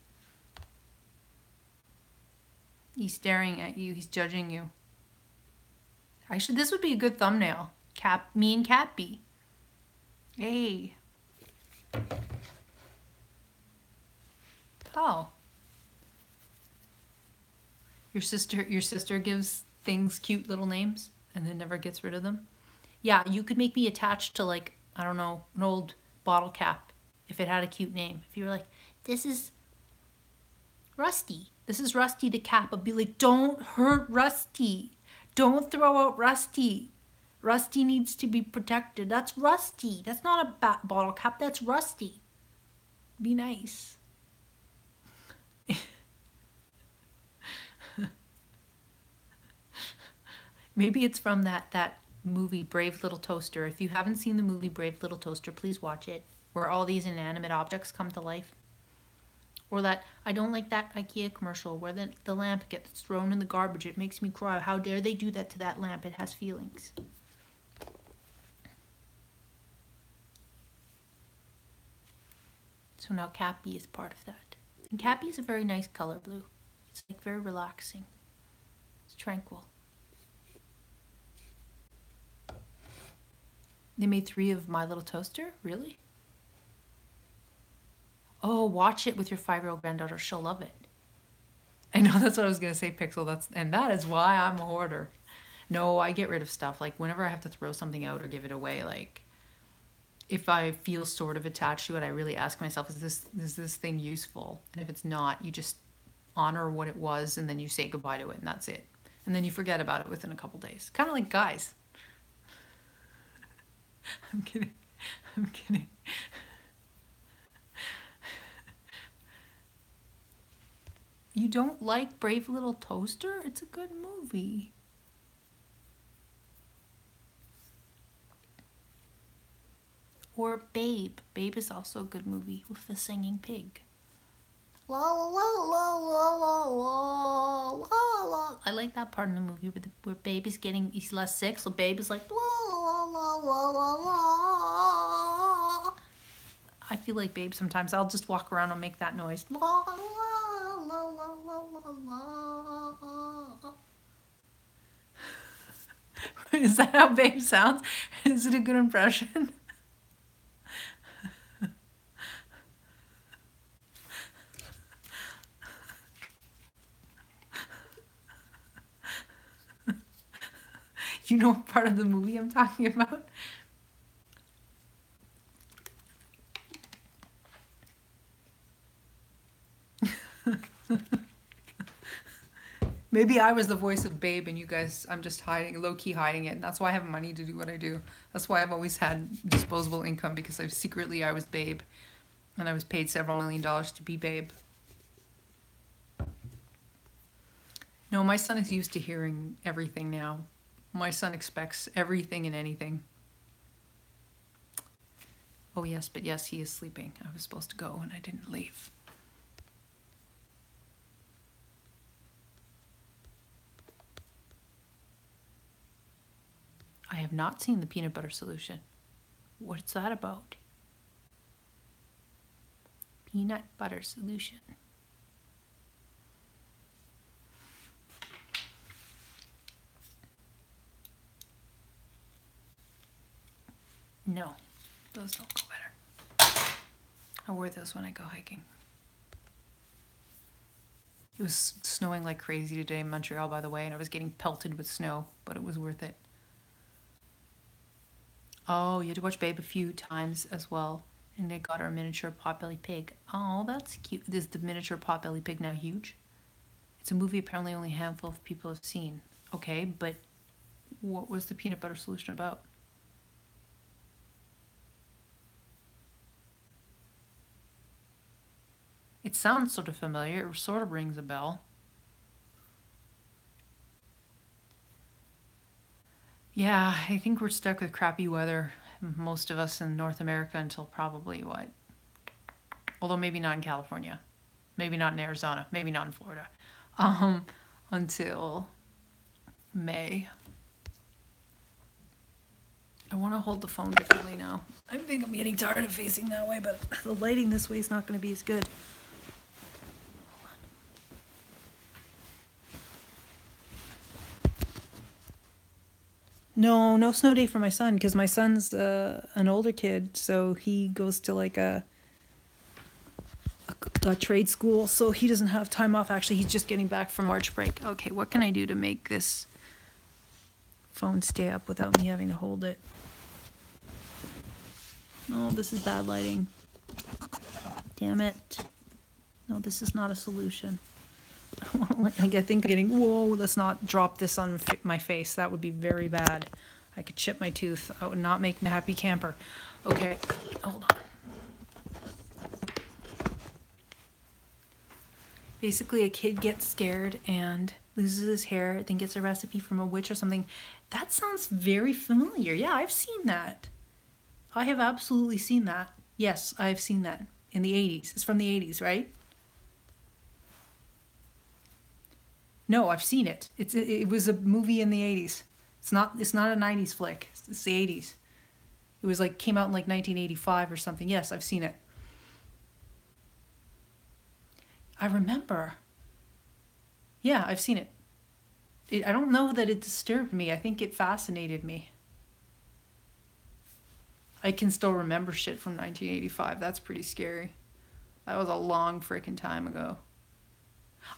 He's staring at you. He's judging you. Actually, this would be a good thumbnail. Me and Cappy. Hey. Oh. Your sister gives things cute little names and then never gets rid of them. Yeah, you could make me attached to like I don't know, an old bottle cap, if it had a cute name. If you were like, this is Rusty. This is Rusty the cap. I'd be like, don't hurt Rusty. Don't throw out Rusty. Rusty needs to be protected. That's Rusty. That's not a bottle cap. That's Rusty. Be nice. Maybe it's from that movie Brave Little Toaster. If you haven't seen the movie Brave Little Toaster, please watch it. Where all these inanimate objects come to life. Or that, I don't like that IKEA commercial where the lamp gets thrown in the garbage. It makes me cry. How dare they do that to that lamp? It has feelings. So now Cappy is part of that. And Cappy is a very nice color blue. It's like very relaxing. It's tranquil. They made 3 of My Little Toaster? Really? Oh, watch it with your 5-year-old granddaughter. She'll love it. I know that's what I was going to say, Pixel. That is why I'm a hoarder. No, I get rid of stuff. Like, whenever I have to throw something out or give it away, like, if I feel sort of attached to it, I really ask myself, is this thing useful? And if it's not, you just honor what it was, and then you say goodbye to it, and that's it. And then you forget about it within a couple days. Kind of like guys. I'm kidding. I'm kidding. You don't like Brave Little Toaster? It's a good movie. Or Babe. Babe is also a good movie with the singing pig. La la la la la la la la. I like that part in the movie where Babe is he's less sick, so Babe is like la la la la la la. I feel like Babe sometimes. I'll just walk around and make that noise. La la la la la la la. Is that how Babe sounds? Is it a good impression? You know what part of the movie I'm talking about? Maybe I was the voice of Babe and you guys, I'm just low-key hiding it. And that's why I have money to do what I do. That's why I've always had disposable income, because I was Babe. And I was paid several $1,000,000 to be Babe. No, my son is used to hearing everything now. My son expects everything and anything. Oh yes, but yes, he is sleeping. I was supposed to go and I didn't leave. I have not seen the peanut butter solution. What's that about? Peanut butter solution. No, those don't go better. I wear those when I go hiking. It was snowing like crazy today in Montreal, by the way, and I was getting pelted with snow, but it was worth it. Oh, you had to watch Babe a few times as well. And they got our miniature potbelly pig. Oh, that's cute. Is the miniature potbelly pig now huge? It's a movie apparently only a handful of people have seen. Okay, but what was the peanut butter solution about? It sounds sort of familiar. It sort of rings a bell. Yeah, I think we're stuck with crappy weather, most of us in North America, until probably what? Although maybe not in California. Maybe not in Arizona. Maybe not in Florida. Until May. I want to hold the phone differently now. I think I'm getting tired of facing that way, but the lighting this way is not going to be as good. No snow day for my son, because my son's an older kid, so he goes to like a trade school, so he doesn't have time off. Actually, he's just getting back from March break. Okay, what can I do to make this phone stay up without me having to hold it? Oh, this is bad lighting. Damn it. No, this is not a solution. I think I'm getting, whoa, let's not drop this on my face. That would be very bad. I could chip my tooth. That would not make me a happy camper. Okay, hold on. Basically, a kid gets scared and loses his hair, then gets a recipe from a witch or something. That sounds very familiar. Yeah, I've seen that. I have absolutely seen that. Yes, I've seen that in the 80s. It's from the 80s, right? No, I've seen it. It was a movie in the 80s. It's not a 90s flick. It's the 80s. It was like came out in like 1985 or something. Yes, I've seen it. I remember. Yeah, I've seen it. I don't know that it disturbed me. I think it fascinated me. I can still remember shit from 1985. That's pretty scary. That was a long freaking time ago.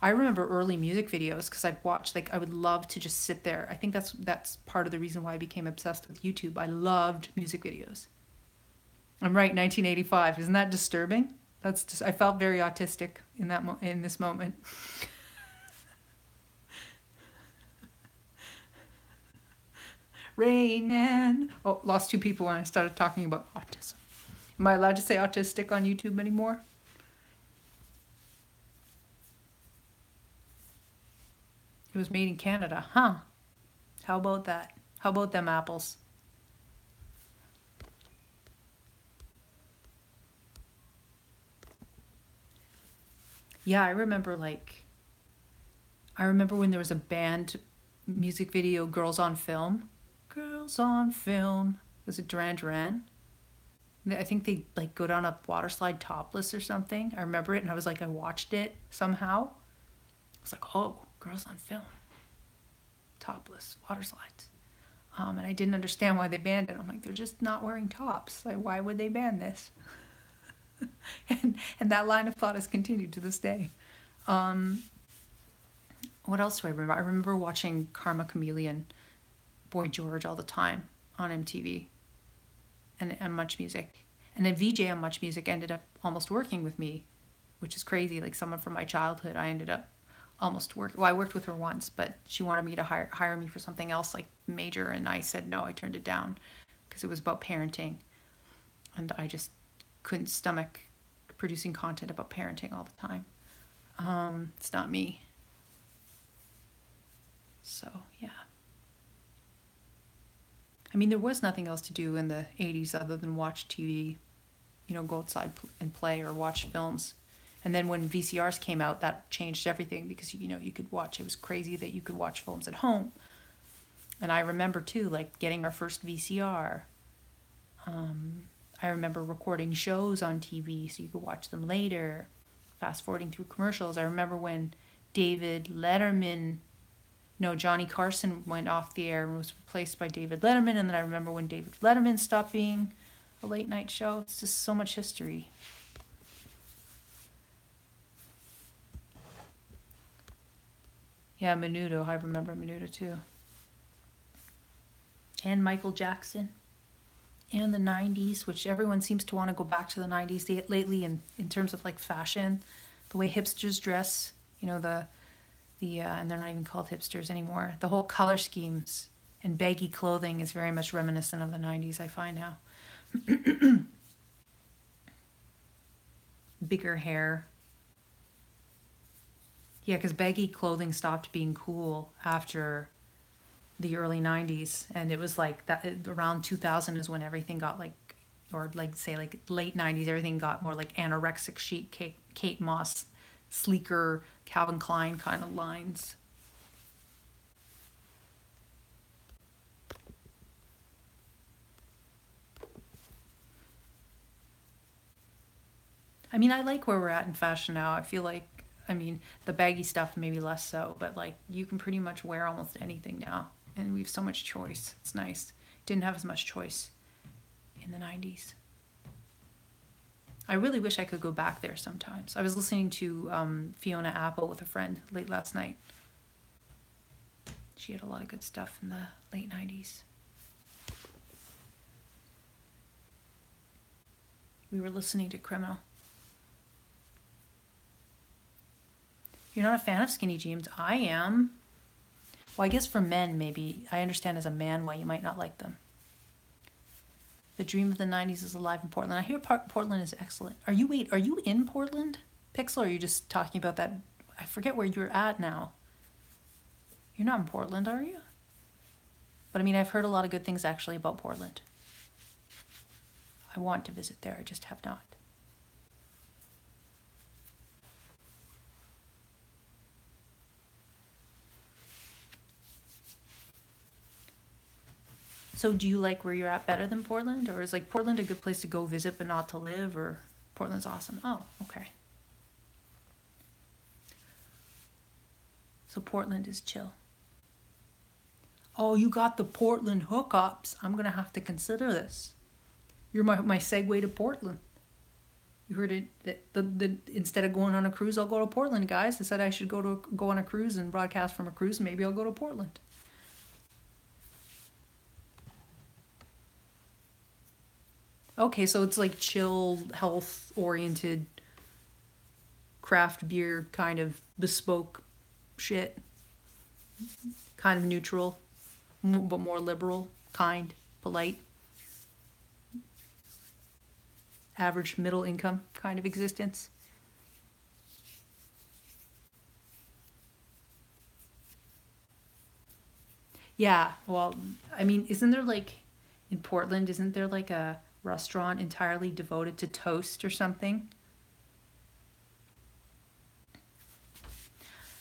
I remember early music videos because I'd watch, like, I would love to just sit there. I think that's part of the reason why I became obsessed with YouTube. I loved music videos. I'm right, 1985. Isn't that disturbing? That's just, I felt very autistic in in this moment. Rain Man. Oh, lost two people when I started talking about autism. Am I allowed to say autistic on YouTube anymore? It was made in Canada, huh? How about that? How about them apples? Yeah, I remember when there was a band music video, Girls on Film. Girls on Film. Was it Duran Duran? I think they like go down a water slide topless or something. I remember it and I was like, I watched it somehow. I was like, oh, Girls on Film. Topless water slides. And I didn't understand why they banned it. I'm like, they're just not wearing tops. Like, why would they ban this? and that line of thought has continued to this day. Um, what else do I remember? I remember watching Karma Chameleon, Boy George all the time on MTV and Much Music. And then VJ on Much Music ended up almost working with me, which is crazy. Like someone from my childhood, I ended up almost working. Well, I worked with her once, but she wanted me to hire me for something else like major, and I said no. I turned it down because it was about parenting, and I just couldn't stomach producing content about parenting all the time. It's not me. So yeah. I mean, there was nothing else to do in the 80s other than watch TV, go outside and play or watch films. And then when VCRs came out, that changed everything because, you could watch. It was crazy that you could watch films at home. And I remember too, like getting our first VCR. I remember recording shows on TV so you could watch them later, fast forwarding through commercials. I remember when David Letterman, no, Johnny Carson went off the air and was replaced by David Letterman. And then I remember when David Letterman stopped being a late night show. It's just so much history. Yeah, Menudo. I remember Menudo too. And Michael Jackson. And the 90s, which everyone seems to want to go back to the 90s lately in terms of like fashion. The way hipsters dress, and they're not even called hipsters anymore. The whole color schemes and baggy clothing is very much reminiscent of the 90s, I find now. Bigger hair. Yeah, because baggy clothing stopped being cool after the early 90s, and it was like that around 2000 is when everything got like, or like say like late 90s, everything got more like anorexic chic, Kate Moss, sleeker Calvin Klein kind of lines. I mean, I like where we're at in fashion now. I feel like, I mean, the baggy stuff maybe less so, but like you can pretty much wear almost anything now, and we have so much choice. It's nice. Didn't have as much choice in the 90s. I really wish I could go back there sometimes. I was listening to Fiona Apple with a friend late last night. She had a lot of good stuff in the late 90s. We were listening to Criminal. You're not a fan of skinny jeans. I am. Well, I guess for men, maybe. I understand as a man why you might not like them. The dream of the 90s is alive in Portland. I hear Portland is excellent. Are you in Portland? Pixel, or are you just talking about that? I forget where you're at now. You're not in Portland, are you? But I mean, I've heard a lot of good things actually about Portland. I want to visit there, I just have not. So do you like where you're at better than Portland? Or is like Portland a good place to go visit but not to live? Or Portland's awesome? Oh, okay. So Portland is chill. Oh, you got the Portland hookups. I'm going to have to consider this. You're my segue to Portland. You heard it. The instead of going on a cruise, I'll go to Portland, guys. I said I should go on a cruise and broadcast from a cruise. Maybe I'll go to Portland. Okay, so it's like chill, health-oriented, craft beer kind of bespoke shit. Kind of neutral, but more liberal, kind, polite, average middle income kind of existence. Yeah, well, I mean, isn't there like in Portland, isn't there like a restaurant entirely devoted to toast or something?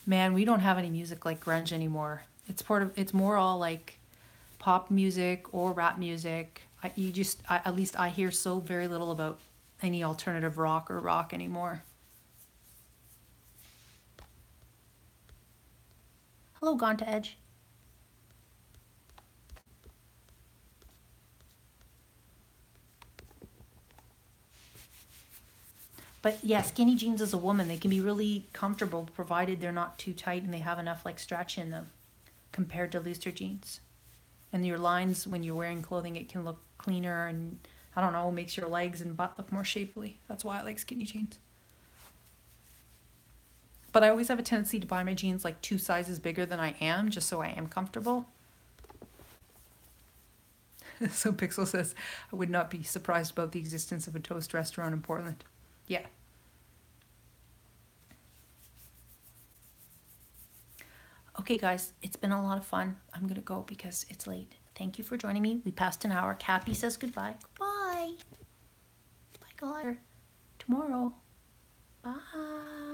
Man, we don't have any music like grunge anymore. It's more all like pop music or rap music. At least I hear so very little about any alternative rock or rock anymore. Hello, Gone to Edge. But yeah, skinny jeans as a woman, they can be really comfortable provided they're not too tight and they have enough like stretch in them compared to looser jeans. And your lines when you're wearing clothing, it can look cleaner and I don't know, makes your legs and butt look more shapely. That's why I like skinny jeans. But I always have a tendency to buy my jeans like 2 sizes bigger than I am, just so I am comfortable. So Pixel says, I would not be surprised about the existence of a toast restaurant in Portland. Yeah. Okay, guys, it's been a lot of fun. I'm going to go because it's late. Thank you for joining me. We passed an hour. Cappy says goodbye. Bye. Bye, caller. Tomorrow. Bye.